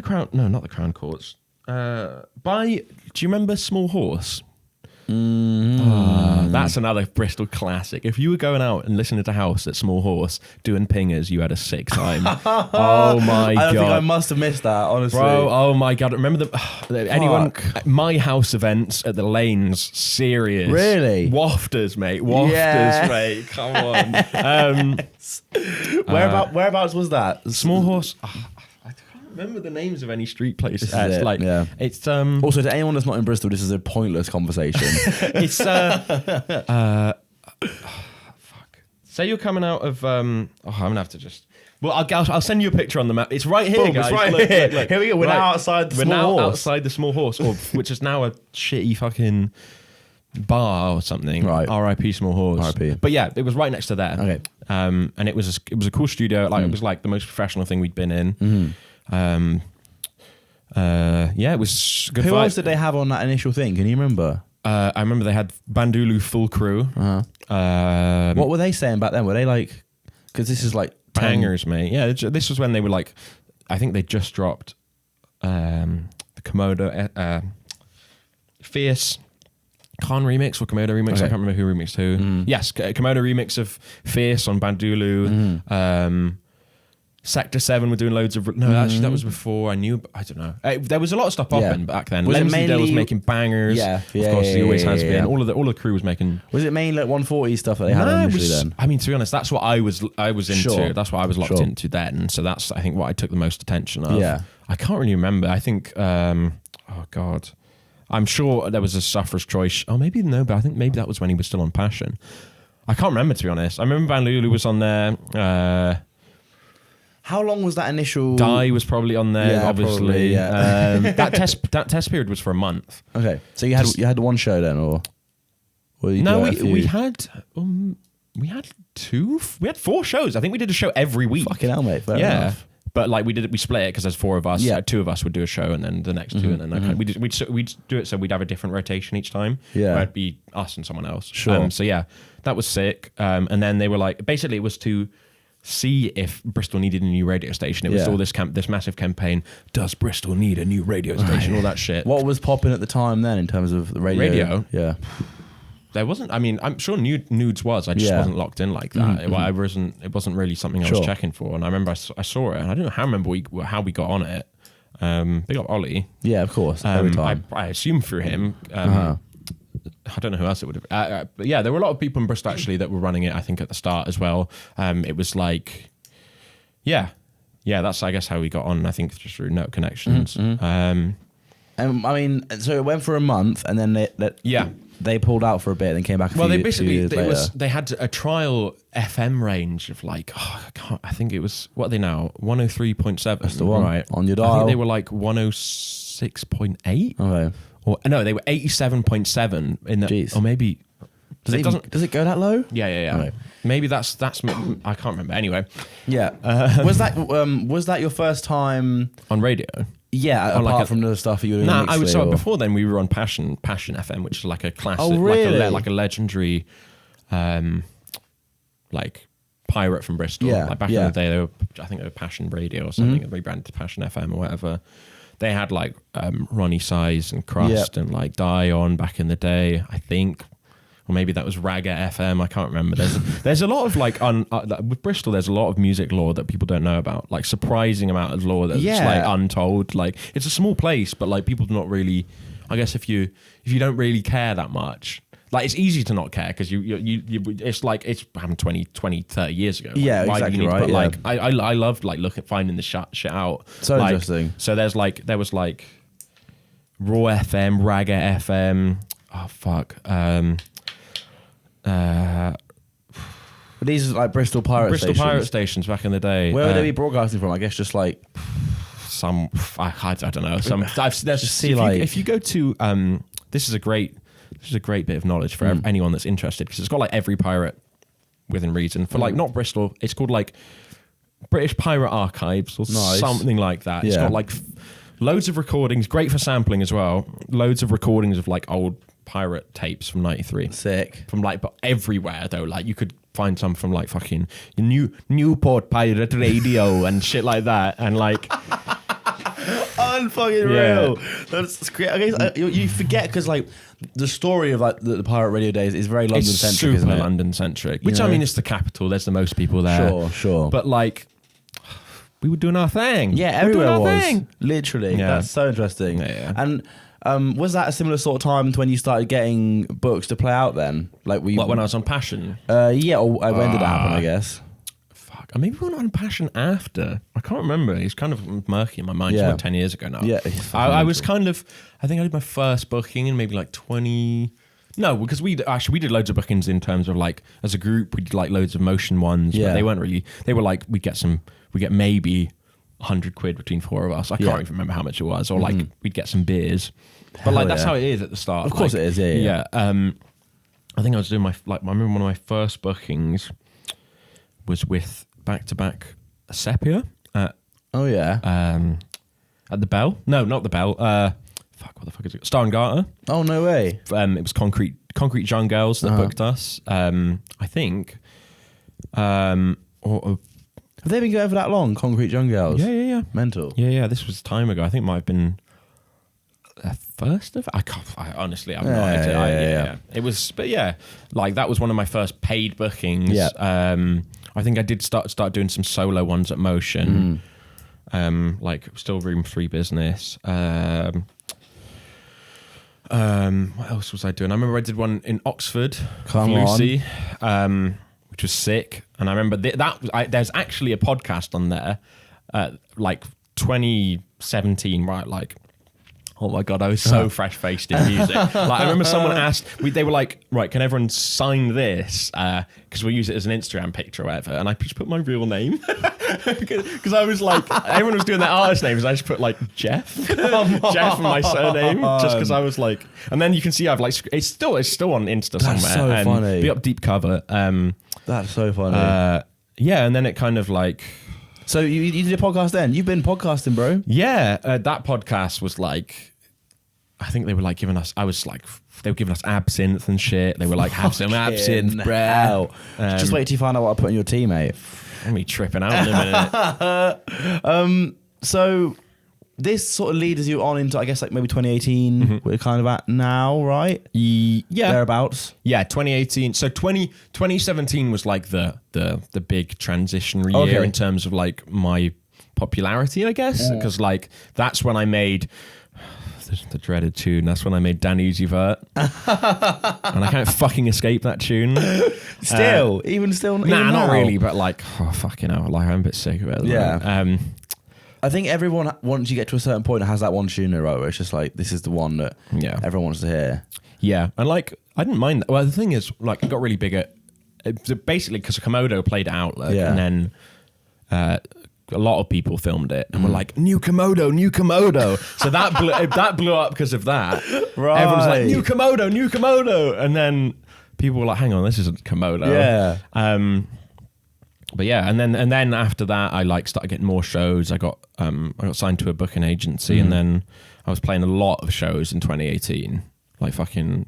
Crown. No, not the Crown Courts. Do you remember Small Horse? That's another Bristol classic. If you were going out and listening to house at Small Horse doing pingers, you had a sick time. Oh my god! I think I must have missed that, honestly, bro. Oh my god! Remember anyone? My house events at the Lanes, serious. Really? Wafters, mate. Wafters, mate. Come on. Whereabouts was that? Small Horse. Remember the names of any street places. It's also, to anyone that's not in Bristol, this is a pointless conversation. It's fuck. Say you're coming out of I'm gonna have to just. Well, I'll send you a picture on the map. It's right here, guys. It's right here. Look. Here we go. We're now outside the Small Horse. Outside the Small Horse, which is now a shitty fucking bar or something. Right. R.I.P. Small Horse. R.I.P. But yeah, it was right next to there. Okay. And it was a cool studio. Like it was like the most professional thing we'd been in. It was good. Who else did they have on that initial thing? Can you remember? I remember they had Bandulu full crew. What were they saying back then? Were they like, because this is like bangers, mate. Yeah, this was when they were like, I think they just dropped the Komodo Fierce Khan remix or Komodo remix. Okay. I can't remember who remixed who. Yes, Komodo remix of Fierce on Bandulu. Sector 7 were doing loads of... No, actually, that was before I knew... I don't know. There was a lot of stuff popping back then. Lemsdale was making bangers. Of course, he always has been. All the crew was making... Was it mainly like 140 stuff that they had initially then? I mean, to be honest, that's what I was into. Sure. That's what I was locked into then. So that's, I think, what I took the most attention of. Yeah. I can't really remember. I think... oh, God. I'm sure there was a Sufferer's Choice. Oh, maybe no, but I think maybe that was when he was still on Passion. I can't remember, to be honest. I remember Van Lulu was on there. How long was that initial? Die was probably on there, obviously. Probably, that test period was for a month. Okay, so you had one show then, or we had 4 shows. I think we did a show every week. Fucking hell, mate. Fair enough. But like we split it because there's 4 of us. Yeah. 2 of us would do a show, and then the next 2, and then we'd do it so we'd have a different rotation each time. Yeah, where it'd be us and someone else. Sure. So yeah, that was sick. And then they were like, basically, it was to see if Bristol needed a new radio station. It was all this massive campaign. Does Bristol need a new radio station? All that shit. What was popping at the time then in terms of the radio? Yeah. There wasn't. I mean, I'm sure Nudes was. I just wasn't locked in like that. It wasn't really something I was checking for. And I remember I saw it, and I don't know how we got on it. Big up Ollie. Yeah, of course. Every time. I assume through him. I don't know who else it would have. But yeah, there were a lot of people in Bristol actually that were running it, I think, at the start as well. It was like, yeah, that's, I guess, how we got on, I think, just through note connections. I mean, so it went for a month, and then they pulled out for a bit and came back. They had a trial FM range of like, I think it was, what are they now? 103.7. That's the one, right? On your dial. I think they were like 106.8. Okay. Or no, they were 87.7 in the. Jeez. Or maybe. Does it go that low? Yeah. Right. Maybe that's. I can't remember. Anyway. Yeah. Was that your first time on radio? Yeah, apart from the stuff you were doing. I was before then. We were on Passion FM, which is like a classic, like a legendary, like pirate from Bristol. Yeah, like back in the day, I think they were Passion Radio or something. They rebranded to Passion FM or whatever. They had like Ronnie Size and Crust and like Die On back in the day, I think. or maybe that was Ragga FM. I can't remember. There's a lot of like with Bristol. There's a lot of music lore that people don't know about. Like surprising amount of lore that's like untold. Like it's a small place, but like people do not really. I guess if you don't really care that much. Like it's easy to not care because you it's like it's happened 20, 30 years ago. Like, yeah, exactly right. But like I loved like finding the shit out. So like, interesting. So there was like Raw FM, Ragga FM. Oh fuck. These are like Bristol pirate stations back in the day. Where would they be broadcasting from? I guess just like some. I don't know. Some. If you go to this is a great bit of knowledge for anyone that's interested because it's got like every pirate within reason. For like not Bristol, it's called like British Pirate Archives or something like that. It's got like loads of recordings, great for sampling as well. Loads of recordings of like old pirate tapes from '93. Sick. From like, but everywhere though. Like you could find some from like fucking Newport Pirate Radio and shit like that, and like. Unfucking real. That's great. I guess you forget because like the story of like the pirate radio days is very London centric. Super London centric. Which I mean, it's the capital. There's the most people there. Sure. But like, we were doing our thing. Yeah, everywhere was. Literally. Yeah. That's so interesting. Yeah. And was that a similar sort of time to when you started getting books to play out then? Like when I was on Passion? Yeah, or when did that happen, I guess? Maybe we went on Passion after. I can't remember. It's kind of murky in my mind. It's about 10 years ago now. Yeah. I was kind of, I think I did my first booking in maybe like 20. No, because we did loads of bookings in terms of like, as a group, we did like loads of motion ones. Yeah. But they weren't really, they were like, we get maybe 100 quid between four of us. I can't even remember how much it was. Or like, we'd get some beers. But like, that's how it is at the start. Of course it is, yeah. I think I was doing I remember one of my first bookings was with back-to-back Sepia at the Bell. No, not the Bell. What the fuck is it? Star and Garter. Oh, no way. It was Concrete Young Girls that booked us. I think. Have they been going for that long? Concrete Young Girls. Yeah. Mental. Yeah. This was time ago. I think it might have been first of. I honestly have no idea. Yeah. It was, but yeah, like that was one of my first paid bookings. Yeah. I think I did start doing some solo ones at Motion. Like still Room 3 business. What else was I doing? I remember I did one in Oxford, Lucy, which was sick. And I remember there's actually a podcast on there, like 2017, right? Like, oh my God, I was so fresh-faced in music. Like, I remember someone asked, they were like, right, can everyone sign this? Because we'll use it as an Instagram picture or whatever. And I just put my real name. Because I was like, everyone was doing their artist names. I just put like Jeff. Jeff and my surname. Just because I was like, and then you can see I've like, it's still on Insta That's somewhere. So funny. Be up deep cover. That's so funny. Yeah, and then it kind of like... So you did a podcast then? You've been podcasting, bro? Yeah, that podcast was like... I think they were like giving us, they were giving us absinthe and shit. They were like, have some absinthe, bro. Just wait till you find out what I put in your tea, mate. I'm me tripping out in a minute. So this sort of leads you on into, I guess, like maybe 2018. We're kind of at now, right? Yeah. Thereabouts. Yeah, 2018. So 2017 was like the big transitionary year in terms of like my popularity, I guess. Because like that's when I made... the dreaded tune. That's when I made Dan Uzi Vert. And I can't fucking escape that tune. Still? Nah, not really, but like, oh, fucking hell. Like, I'm a bit sick of it. Yeah. I think everyone, once you get to a certain point, has that one tune, right? Where it's just like, this is the one that everyone wants to hear. Yeah. And like, I didn't mind that. Well, the thing is, like, it got really big at, basically, because Komodo played it out, like, and then... a lot of people filmed it and were like, new Komodo. So that blew up because of that. Right. Everyone's like, new Komodo. And then people were like, hang on, this isn't Komodo. Yeah. But yeah, and then after that, I like started getting more shows. I got signed to a booking agency, and then I was playing a lot of shows in 2018, like fucking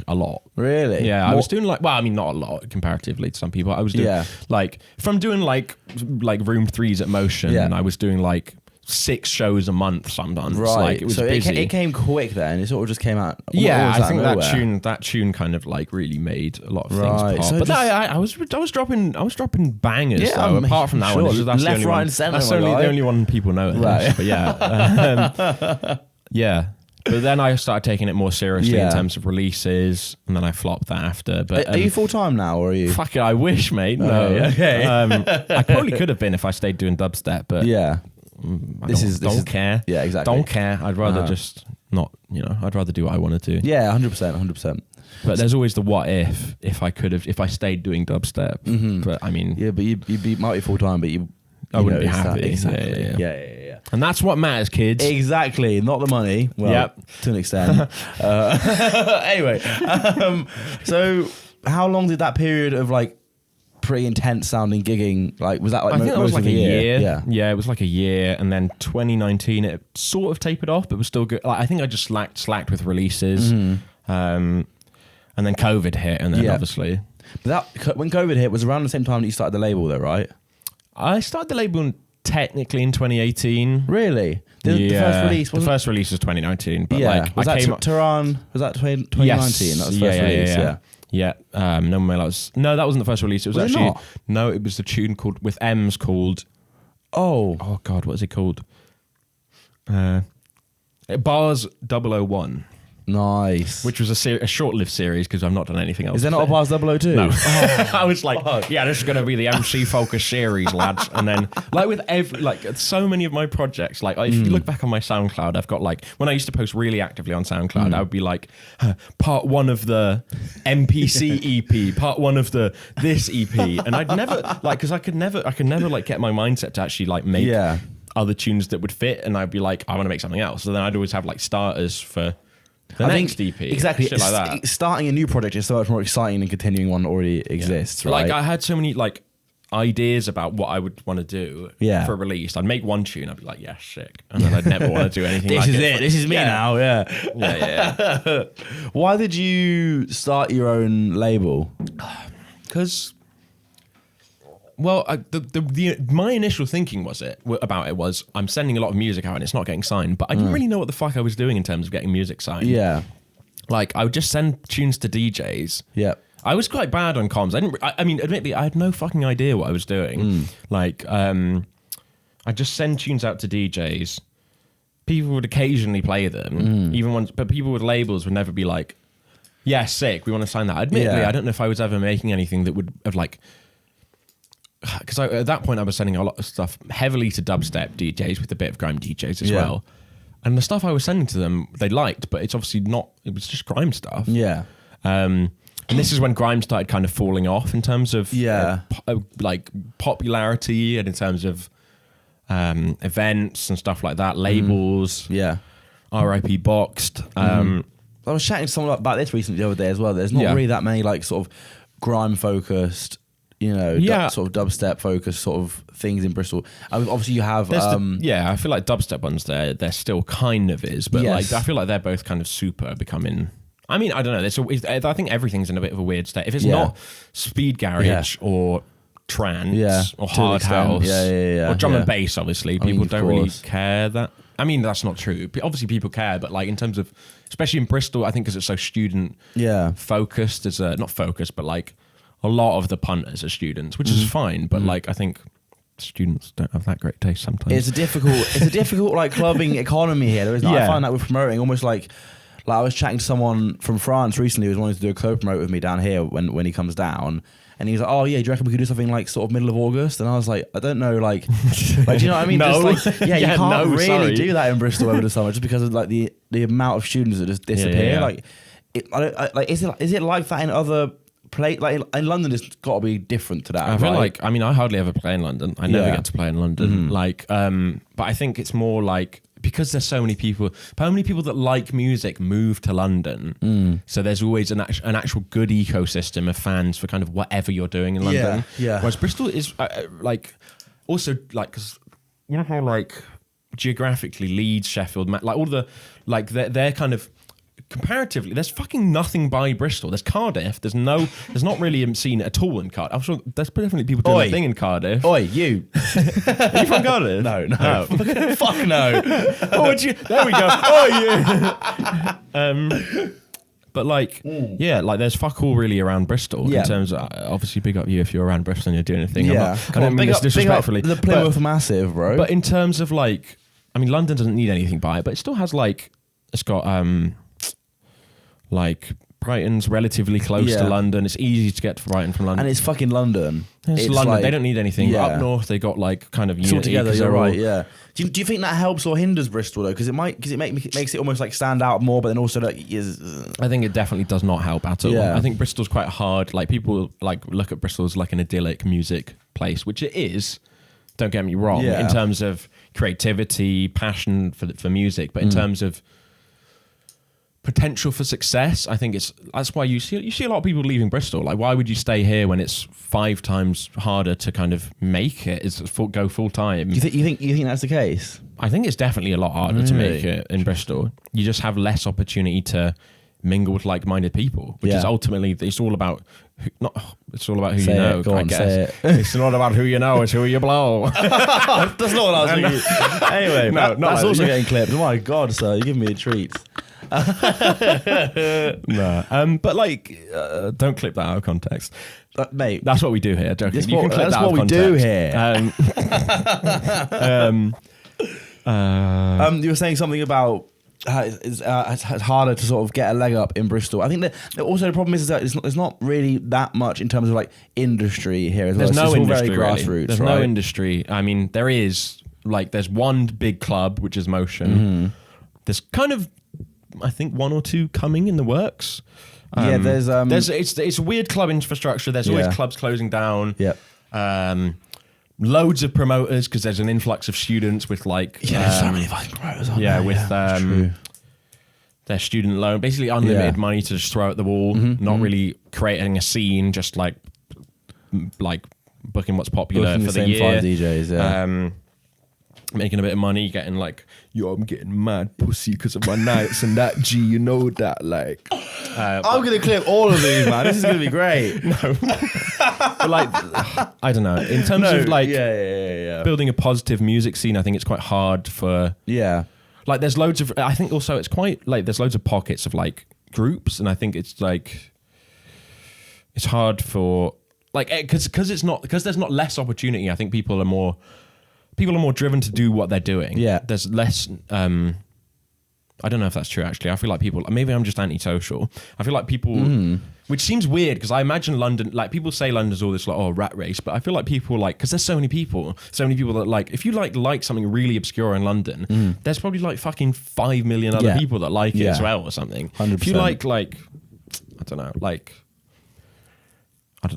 a lot. Really? Yeah, I was doing like, well, I mean, not a lot comparatively to some people. I was doing like, from doing like Room 3s at Motion, and I was doing like 6 shows a month sometimes. Right. Like, it was so busy. it came quick then. It sort of just came out. Yeah, what was I think nowhere? that tune kind of like really made a lot of Right, things pop. so But just- I was dropping bangers. Yeah, though. Apart from that sure. one, that's Left, the only right, one. and centre, That's my only guy. the only one people know. Right. But yeah, yeah. But then I started taking it more seriously in terms of releases, and then I flopped that after. But Are you full time now, or are you? fuck it, I wish, mate. No, Okay. I probably could have been if I stayed doing dubstep, but Yeah. I This don't is- care. Yeah, exactly. Don't care. I'd rather just not. I'd rather do what I want to do. Yeah, 100%, 100%. But there's always the what if I stayed doing dubstep. Mm-hmm. But I mean, Yeah, but you might be full time, but I wouldn't be it's that- happy. Exactly. Yeah. Yeah. and that's what matters, kids. Exactly, not the money. Well, Yep. to an extent. Anyway, so how long did that period of like pretty intense sounding gigging, like was that like I think that was most like of a the year. Yeah. It was like a year, and then 2019 it sort of tapered off, but was still good. Like, I think I just slacked with releases, and then COVID hit, and then Yeah. obviously But that when COVID hit was around the same time that you started the label, though, right? I started the label technically in 2018. Really? The first release the wasn't. first release was 2019, but Yeah. like Was I that came up. Tehran? Was that 2019? Yes. That was the first release. Yeah. No Mail. No, that wasn't the first release. It was Was it actually not? no. It was the tune called with M's called. Oh. Oh God, what is it called? Bars 001, Nice. which was a short-lived series because I've not done anything else. Is there not a Bars 002? No. I was like, yeah, this is going to be the MC focus series, lads. And then, like with so many of my projects, like if you look back on my SoundCloud, I've got like, when I used to post really actively on SoundCloud, I would be like, part 1 of the MPC EP, part 1 of the this EP. And I'd never, like, because I could never like get my mindset to actually like make other tunes that would fit. And I'd be like, I want to make something else. So then I'd always have like starters for the next EP. Exactly. Shit like that. Starting a new project is so much more exciting than continuing one that already exists, right? Like I had so many like ideas about what I would want to do for a release. I'd make one tune, I'd be like, yeah, sick. And then I'd never want to do anything this like is it. it. This is me now. Yeah. Yeah. Why did you start your own label? Because, well, my initial thinking about it was I'm sending a lot of music out and it's not getting signed, but I didn't really know what the fuck I was doing in terms of getting music signed. Yeah. Like I would just send tunes to DJs. Yeah. I was quite bad on comms. I mean, admittedly, I had no fucking idea what I was doing. Like, I'd just send tunes out to DJs. People would occasionally play them, but people with labels would never be like, yeah, sick, we want to sign that. Admittedly, I don't know if I was ever making anything that would have like, because at that point I was sending a lot of stuff heavily to dubstep DJs with a bit of grime DJs as well. And the stuff I was sending to them, they liked, but it's obviously not, it was just grime stuff. Yeah. And this is when grime started kind of falling off in terms of like popularity and in terms of events and stuff like that, labels, Yeah. RIP Boxed. I was chatting to someone about this recently the other day as well. There's not really that many like sort of grime focused, sort of dubstep focused sort of things in Bristol. I mean, obviously you have I feel like dubstep ones there still kind of is, but like I feel like they're both kind of super becoming. I mean, I don't know. I think everything's in a bit of a weird state. If it's not speed garage or trance or hard house or drum and bass, obviously people don't really care that. I mean, that's not true. Obviously, people care, but like in terms of, especially in Bristol, I think because it's so student focused, not focused, but like a lot of the punters are students, which is fine. But like I think students don't have that great taste sometimes. It's a difficult like clubbing economy here. There is I find that with promoting almost like I was chatting to someone from France recently who was wanting to do a co-promote with me down here when he comes down. And he was like, oh yeah, do you reckon we could do something like sort of middle of August? And I was like, I don't know, like do you know what I mean? No. Just like, you can't really do that in Bristol over the summer just because of like the amount of students that just disappear. Like, is it like that in other places? Like in London, it's got to be different to that. I feel like, I mean, I hardly ever play in London. I never get to play in London. Like, but I think it's more like, because there's so many people that like music move to London. So there's always an actual good ecosystem of fans for kind of whatever you're doing in London. Yeah. Whereas Bristol is like, also like, because you know how like geographically Leeds, Sheffield, like all the, like they're kind of comparatively, there's fucking nothing by Bristol. There's Cardiff. There's not really a scene at all in Cardiff. I'm sure there's definitely people doing a thing in Cardiff. Oi, you. Are you from Cardiff? No. Oh. Fuck no. Oh, would you? There we go. Oh, yeah. But like, yeah, like there's fuck all really around Bristol in terms of, obviously big up you if you're around Bristol and you're doing anything. Yeah. I don't mean this disrespectfully. The Plymouth Massive, bro. But in terms of like, I mean, London doesn't need anything by it, but it still has like, it's got like Brighton's relatively close to London. It's easy to get to Brighton from London. And it's fucking London. It's London. Like, they don't need anything. Yeah. Up north, they got like kind of it's all unity. together, you're all, right, yeah. Do you think that helps or hinders Bristol though? Because it makes it almost like stand out more, but then also like I think it definitely does not help at all. Yeah. I think Bristol's quite hard. Like people like look at Bristol as like an idyllic music place, which it is. Don't get me wrong. Yeah. In terms of creativity, passion for music, but in terms of potential for success, I think that's why you see a lot of people leaving Bristol. Like, why would you stay here when it's 5 times harder to kind of make it? Go full time. You think that's the case? I think it's definitely a lot harder to make it in Bristol. You just have less opportunity to mingle with like-minded people, which is ultimately it's all about it's all about who you know. Go on, guess say it. It's not about who you know; it's who you blow. That's not what I was thinking. Anyway, that's also getting clipped. My God, sir, you're giving me a treat. No, but like, don't clip that out of context, mate. That's what we do here. Don't you can clip that's that out what of we context. do here. You were saying something about it's harder to sort of get a leg up in Bristol. I think that also the problem is that it's not really that much in terms of like industry here as well. There's no industry, very really. grassroots. There's no industry. I mean, there is like there's one big club which is Motion. There's kind of I think 1 or 2 coming in the works. There's it's weird club infrastructure. There's always clubs closing down. Yep. Loads of promoters because there's an influx of students with like there's so many fucking promoters. With their student loan, basically unlimited money to just throw at the wall, not really creating a scene, just like booking what's popular Booking for the same year. 5 DJs, making a bit of money, getting like, yo, I'm getting mad pussy because of my nights and that G, you know that, like. I'm gonna clip all of these, man. This is gonna be great. But like, I don't know. In terms of like building a positive music scene, I think it's quite hard for. Yeah. Like, there's loads of. I think also it's quite like there's loads of pockets of like groups, and I think it's like it's hard for like because there's not less opportunity. I think people are more driven to do what they're doing. Yeah. There's less. I don't know if that's true, actually. I feel like people, maybe I'm just antisocial. I feel like people, which seems weird because I imagine London, like people say London's all this like, oh, rat race, but I feel like people like, because there's so many people that like, if you like something really obscure in London, there's probably like fucking 5 million other people that like it as well or something. 100%. If you like, I don't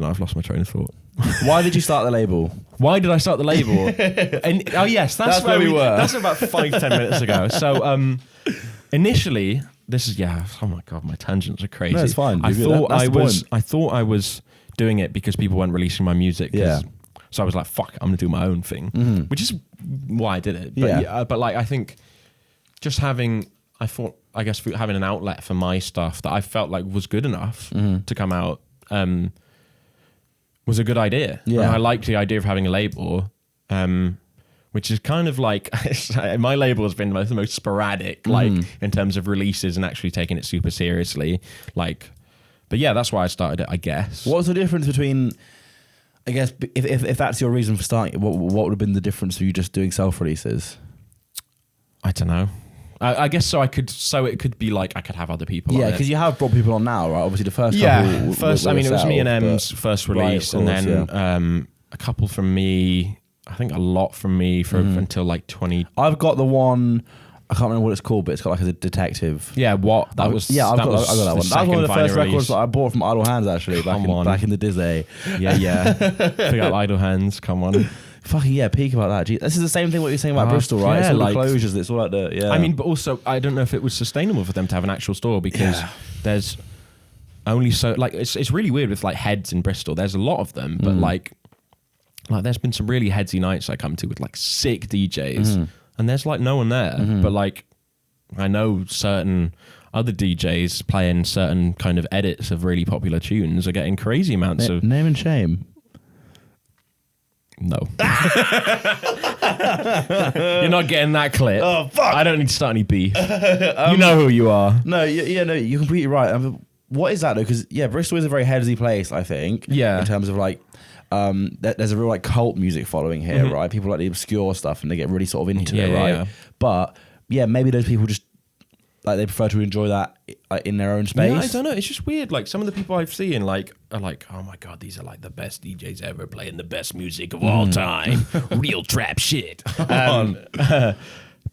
know, I've lost my train of thought. Why did you start the label? Why did I start the label? And yes, that's where we were. That's about 5-10 minutes ago. So initially, this is oh my God, my tangents are crazy. No, it's fine. I thought I was doing it because people weren't releasing my music. Yeah. So I was like, fuck, I'm gonna do my own thing, which is why I did it. But but like I think just having an outlet for my stuff that I felt like was good enough to come out. Was a good idea. Yeah. And I liked the idea of having a label, which is kind of like, my label has been the most sporadic, like in terms of releases and actually taking it super seriously. Like, but yeah, that's why I started it, I guess. What's the difference between, I guess, if that's your reason for starting, what would have been the difference for you just doing self-releases? I don't know. I guess so. It could be like I could have other people. Yeah, because you have brought people on now, right? Obviously, the first couple. First, it was me and M's first release, right, course, and then a couple from me. I think a lot from me until like 20. I've got the one. I can't remember what it's called, but it's got like a detective. Yeah, what that was. Yeah, I got that one. That was one of the first release. records that I bought from Idle Hands, actually, back in the Disney. Yeah. Pick up Idle Hands. Come on. Fucking yeah, peak about that. Gee, this is the same thing what you're saying about Bristol, right? It's all like the closures. It's all like the I mean, but also I don't know if it was sustainable for them to have an actual store because there's only so like it's really weird with like heads in Bristol. There's a lot of them, but like there's been some really headsy nights I come to with like sick DJs, and there's like no one there. But like I know certain other DJs playing certain kind of edits of really popular tunes are getting crazy amounts of... Name and shame. No. You're not getting that clip. Oh, fuck. I don't need to start any beef. You know who you are. No, no, you're completely right. What is that though? Because Bristol is a very heady place, I think. Yeah. In terms of like, there's a real like cult music following here, right? People like the obscure stuff and they get really sort of into it, right? Yeah. But yeah, maybe those people just like they prefer to enjoy that in their own space. Yeah, I don't know. It's just weird. Like some of the people I've seen, like, are like, oh my god, these are like the best DJs ever playing the best music of all time, real trap shit.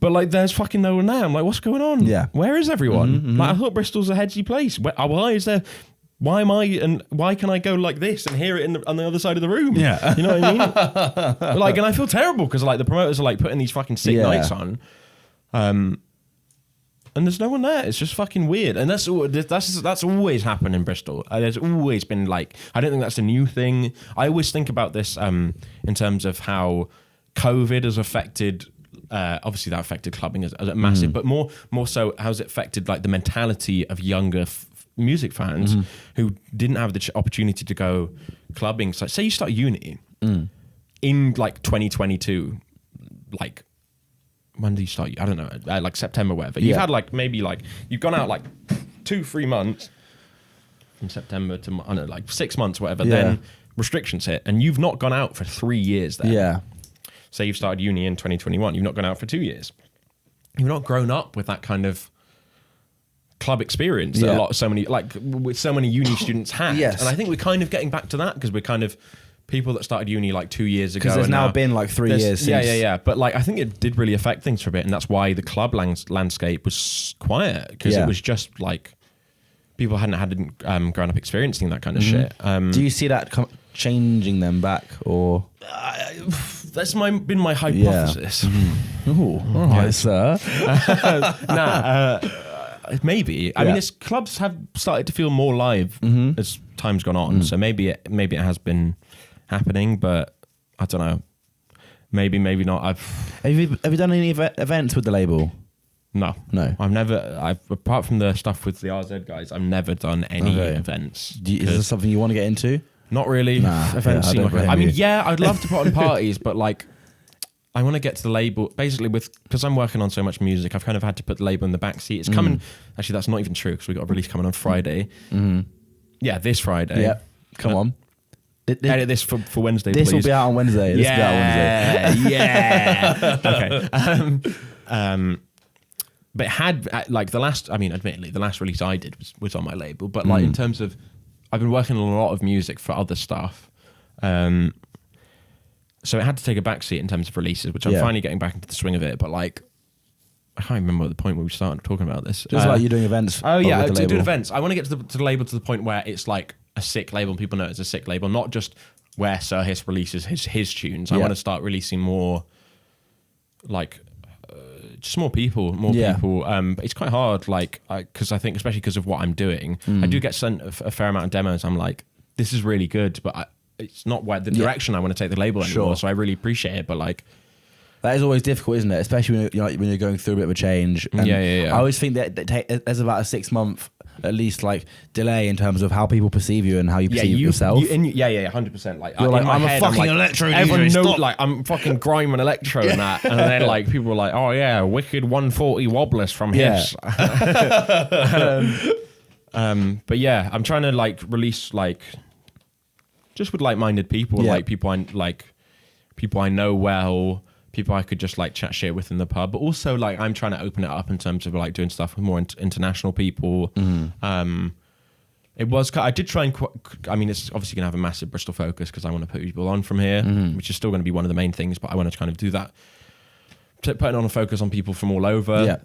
But like, there's fucking no one there. I'm like, what's going on? Yeah, where is everyone? Like, I thought Bristol's a heady place. Why is there? Why am I and why can I go like this and hear it on the other side of the room? Yeah, you know what I mean. Like, and I feel terrible because like the promoters are like putting these fucking sick nights on. And there's no one there. It's just fucking weird. And that's always happened in Bristol. There's always been like, I don't think that's a new thing. I always think about this in terms of how COVID has affected, obviously that affected clubbing as a massive, but more so how's it affected like the mentality of younger music fans who didn't have the opportunity to go clubbing. So say you start uni in like 2022, like, when do you start? I don't know, like September, whatever. You've had like maybe like you've gone out like 2-3 months from September to I don't know, like 6 months, whatever. Yeah. Then restrictions hit, and you've not gone out for 3 years. Then, yeah. Say you've started uni in 2021, you've not gone out for 2 years. You've not grown up with that kind of club experience that so many uni students had. Yes. And I think we're kind of getting back to that because we're kind of people that started uni like 2 years ago. Because there's now been like 3 years since. Yeah. But like, I think it did really affect things for a bit, and that's why the club landscape was quiet because it was just like people hadn't grown up experiencing that kind of shit. Do you see that changing them back, or? That's been my hypothesis. Yeah. Ooh, all right, sir. Maybe. I mean, clubs have started to feel more live as time's gone on. So maybe it has been happening, but I don't know. Maybe not. Have you done any events with the label? No. I've never. Apart from the stuff with the RZ guys, I've never done any events. Is this something you want to get into? Not really. Events seem like. I mean, I'd love to put on parties, but like, I want to get to the label basically because I'm working on so much music. I've kind of had to put the label in the back seat. It's coming. Actually, that's not even true because we got a release coming on Friday. Yeah, this Friday. Yeah, come on. Edit this for Wednesday, This please. will be out on Wednesday. Yeah. Okay. But it had like admittedly, the last release I did was on my label. But like in terms of, I've been working on a lot of music for other stuff. So it had to take a backseat in terms of releases, which I'm finally getting back into the swing of it. But like, I can't remember the point where we started talking about this. Just like you're doing events. Oh yeah, doing events. I want to get to the label to the point where it's like a sick label and people know it's a sick label, not just where Sir Hiss releases his tunes. I want to start releasing more like just more people. But it's quite hard, like, because I think especially because of what I'm doing, I do get sent a fair amount of demos. I'm like, this is really good, but it's not where the direction I want to take the label anymore. So I really appreciate it, but like, that is always difficult, isn't it? Especially when you're going through a bit of a change. And I always think that there's about a 6 month at least like delay in terms of how people perceive you and how you perceive yourself. 100%. Like, you're like, I'm a fucking electro. Everyone knows, like, I'm fucking grime and electro and that, and then like people are like, oh yeah, wicked 140 wobblers from Hiss. But yeah, I'm trying to like release like just with like-minded people, like people I know well. People I could just like chat shit with in the pub, but also like I'm trying to open it up in terms of like doing stuff with more international people. I did try and I mean, it's obviously gonna have a massive Bristol focus because I want to put people on from here, which is still going to be one of the main things, but I want to kind of do that, putting on a focus on people from all over.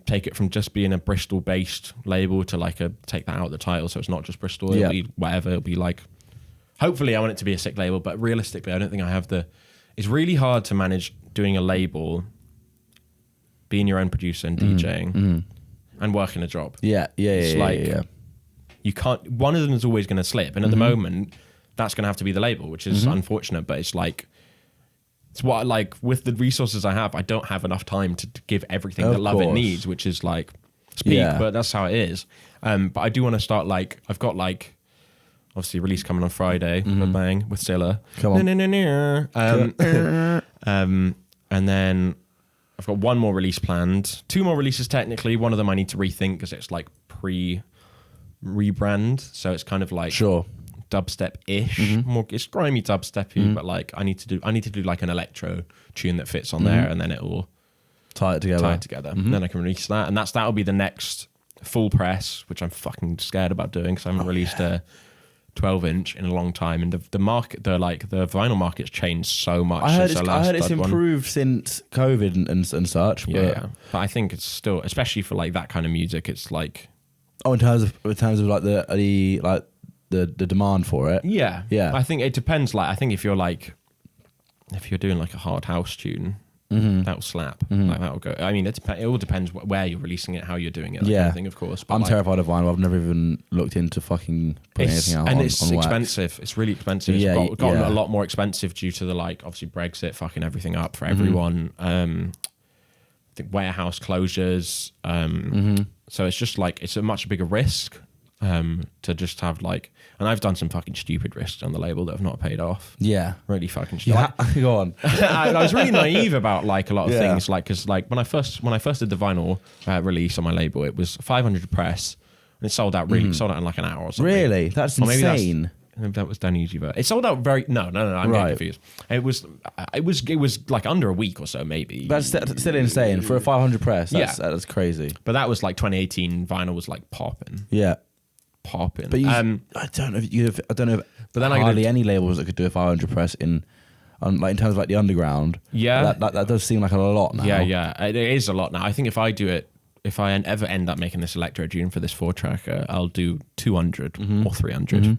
Take it from just being a Bristol based label to like take that out of the title, so it's not just Bristol. It'll be whatever. It'll be like, hopefully I want it to be a sick label, but realistically I don't think I have it's really hard to manage doing a label, being your own producer and DJing, and working a job. It's like you can't. One of them is always going to slip, and at the moment, that's going to have to be the label, which is unfortunate. But it's like it's what like with the resources I have, I don't have enough time to give everything that Love It needs, which is like speak, Yeah. but that's how it is. But I do want to start like I've got like obviously release coming on Friday, bang with Scylla. Come on. And then I've got one more release planned, 2 more releases technically. One of them I need to rethink because it's like rebrand, so it's kind of like Sure. dubstep-ish. More, it's grimy dubstep-y, but like I need to do like an electro tune that fits on there, and then it will Tie it together. Then I can release that, and that'll be the next full press, which I'm fucking scared about doing because I haven't released a 12-inch in a long time, and the market, the vinyl market's changed so much. I heard since it's improved since COVID and such. But I think it's still, especially for like that kind of music, it's like in terms of like the demand for it. Yeah. Yeah. I think it depends. Like, I think if you're doing like a hard house tune, that'll slap. Like that'll go. I mean, it all depends where you're releasing it, how you're doing it, that kind of thing, of course. But I'm like, terrified of vinyl. I've never even looked into fucking putting anything out. And on it's wax. expensive. It's really expensive. It's gotten a lot more expensive due to the like obviously Brexit fucking everything up for everyone. I think warehouse closures. So it's just like it's a much bigger risk. To just have like, and I've done some fucking stupid risks on the label that have not paid off. Yeah, really fucking stupid. Yeah, go on. I was really naive about like a lot of things, like because like when I first did the vinyl release on my label, it was 500 press, and it sold out sold out in like an hour or something. Really, that's insane. Maybe that was done easy, but it sold out very. No. I'm getting confused. It was like under a week or so, maybe. That's still insane for a 500 press. That's crazy. But that was like 2018. Vinyl was like popping. Yeah. Popping. But I don't know if but then hardly any labels that could do a 500 press in terms of like the underground. Yeah, that does seem like a lot now. Yeah, it is a lot now. I think if I ever end up making this electro tune for this 4-tracker, I'll do 200 or 300.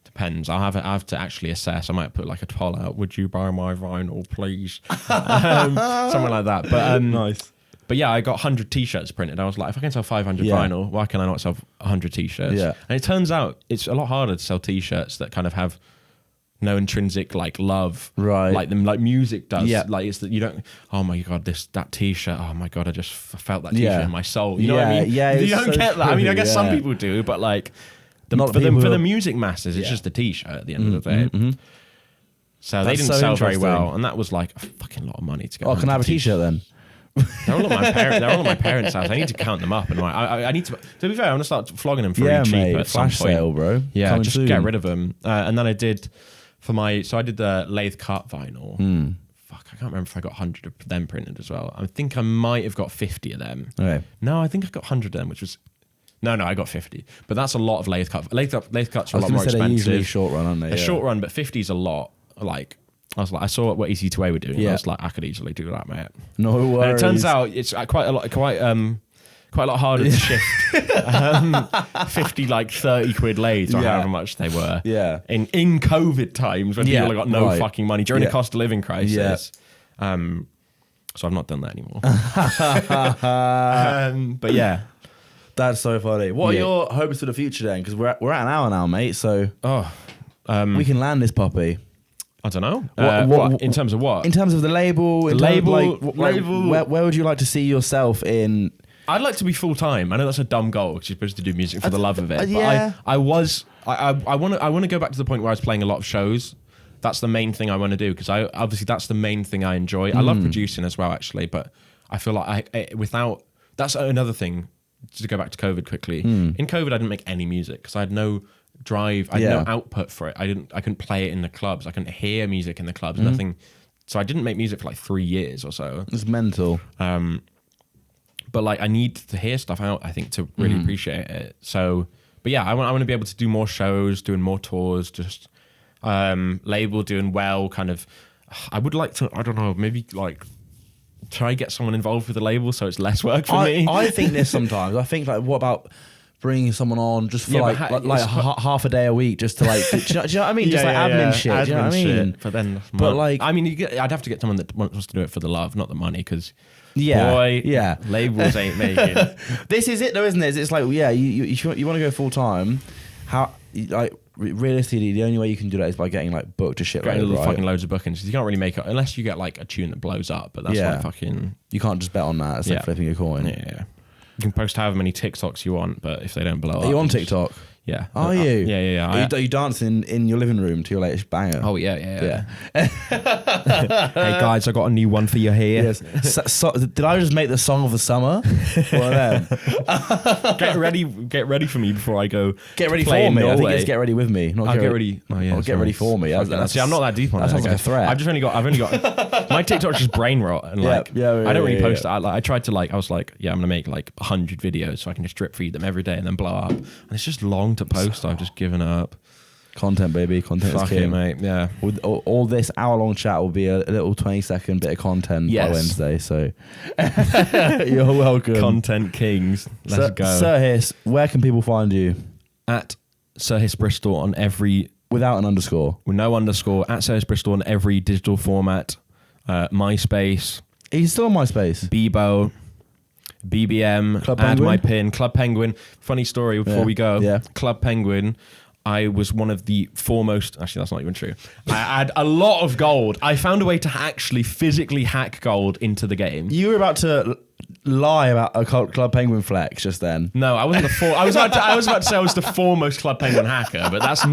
Depends. I'll have to actually assess. I might put like a poll out. Would you buy my vinyl, please? Something like that. But nice. But yeah, I got 100 t-shirts printed. I was like, if I can sell 500 vinyl, why can I not sell 100 t-shirts? Yeah. And it turns out it's a lot harder to sell t-shirts that kind of have no intrinsic like love, right? Like music does. Yeah. Like it's that you don't. Oh my god, that t-shirt. Oh my god, I just felt that t-shirt in my soul. You know what I mean? Yeah. You don't get that. I mean, I guess some people do, but like for the music masses, it's just a t-shirt at the end of the day. So they didn't sell very well, and that was like a fucking lot of money to get. Oh, can I have a t-shirt then? They're all at my parents' house. I need to count them up, and I need to. To be fair, I'm gonna start flogging them for really cheap at some flash point. sale, bro. Yeah, Coming just soon. get rid of them. And then I did I did the lathe cut vinyl. Fuck, I can't remember if I got 100 of them printed as well. I think I might have got 50 of them. Okay. No, I think I got 100 of them, which was. No, I got 50. But that's a lot of lathe cuts. Lathe cuts are a lot more expensive. Usually short run, aren't they? A short run, but 50 is a lot. Like. I saw what EC2A were doing. And I was like, I could easily do that, mate. No worries. And it turns out it's quite a lot harder to shift 50 like 30 quid lathes or however much they were. Yeah. In COVID times when people have got no fucking money during the cost of living crisis. So I've not done that anymore. But yeah. That's so funny. What are your hopes for the future then? Because we're at an hour now, mate. So we can land this puppy. I don't know. What in terms of what? In terms of the label. Label. Where would you like to see yourself in? I'd like to be full time. I know that's a dumb goal because you're supposed to do music for the love of it. Yeah. But I want to go back to the point where I was playing a lot of shows. That's the main thing I want to do because obviously that's the main thing I enjoy. I love producing as well, actually, but I feel like that's another thing. To go back to COVID quickly. In COVID, I didn't make any music because I had no drive. I had no output for it. I couldn't play it in the clubs. I couldn't hear music in the clubs. Nothing. So I didn't make music for like 3 years or so. It's mental. But like I need to hear stuff out, I think, to really appreciate it. So, but yeah, I want to be able to do more shows, doing more tours, just label doing well. Kind of, I would like to. I don't know, maybe like try get someone involved with the label so it's less work for me. I think this sometimes. I think like, what about bringing someone on just for half a day a week just to like, do you know what I mean? Just like admin shit. Admin do you know what I mean? But then, like, I mean, I'd have to get someone that wants to do it for the love, not the money, because labels ain't making. This is it though, isn't it? It's like, you want to go full time. How like realistically, the only way you can do that is by getting like booked a shit load, right? Fucking loads of bookings. You can't really make it unless you get like a tune that blows up, but that's like fucking. You can't just bet on that. It's like flipping a coin. Yeah. You can post however many TikToks you want, but if they don't blow up... Are you on TikTok? Yeah. Are you? Yeah. Are you dancing in your living room to your latest banger? Oh, yeah. Hey, guys, I got a new one for you here. Yes. So, did I just make the song of the summer? One of them. Get ready for me before I go. Get ready play for in me. I think Norway. it's get ready with me. Not I'll get get ready. ready. Oh, yeah. Or get ready for me. See, I'm not that deep on that. That Sounds like a threat. I've only got. My TikTok's just brain rot, and like, I don't really post it. I tried to I was like, I'm gonna make like 100 videos so I can just drip feed them every day and then blow up. And it's just long to post. I've just given up. Content, baby. Content is Fuck king. it, mate. Yeah. With all this hour-long chat will be a little 20-second bit of content by Wednesday. So you're welcome. Content kings. Let's go. Sir Hiss, where can people find you? At Sir Hiss Bristol on every... Without an underscore. With no underscore. At Sir Hiss Bristol on every digital format. MySpace. He's still on MySpace. Bebo. BBM. Club Add Penguin? my pin. Club Penguin. Funny story before we go. Yeah. Club Penguin. I was one of the foremost... Actually, that's not even true. I had a lot of gold. I found a way to actually physically hack gold into the game. You were about to lie about a Club Penguin flex just then. No, I wasn't I was about to say I was the foremost Club Penguin hacker, but that's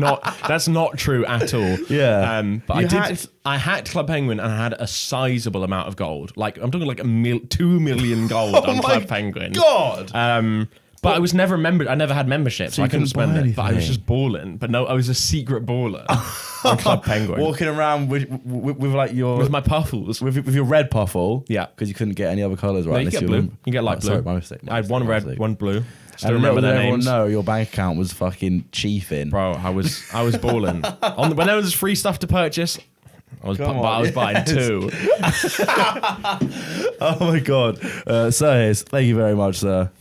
not true at all. Yeah. But I hacked Club Penguin and I had a sizable amount of gold. Like I'm talking like 2 million gold on Club Penguin. God. But I was never I never had membership, so I couldn't spend it. anything. But I was just balling. But no, I was a secret baller on Club Penguin. Walking around with like your... With my puffles. With your red puffle. Yeah. Because you couldn't get any other colours, right? No, you get blue. You get light blue. Sorry, my mistake. I had one red, one blue. Still And remember their everyone names. know your bank account was fucking chiefing. Bro, I was balling. When there was free stuff to purchase, I was buying 2. Oh my God. Sir Hiss, thank you very much, sir.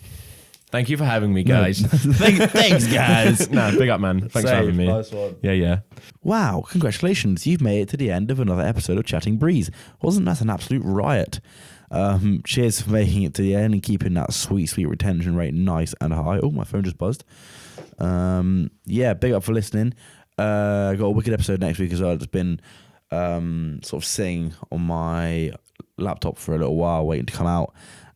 Thank you for having me, guys. Thanks, guys. Nah, big up, man. Thanks for having me. Nice one. Yeah. Wow, congratulations. You've made it to the end of another episode of Chatting Breeze. Wasn't that an absolute riot? Cheers for making it to the end and keeping that sweet retention rate nice and high. Oh, my phone just buzzed. Big up for listening. Got a wicked episode next week as well. It's been sort of sitting on my laptop for a little while, waiting to come out.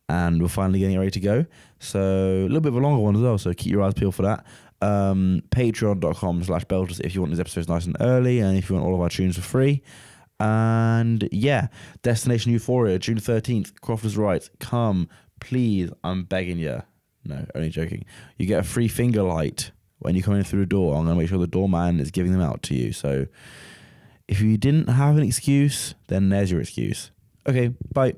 And we're finally getting it ready to go. So a little bit of a longer one as well. So keep your eyes peeled for that. Patreon.com/Belters if you want these episodes nice and early, and if you want all of our tunes for free. And yeah, Destination Euphoria, June 13th, Crofters Right. Come, please, I'm begging you. No, only joking. You get a free finger light when you come in through the door. I'm going to make sure the doorman is giving them out to you. So if you didn't have an excuse, then there's your excuse. Okay, bye.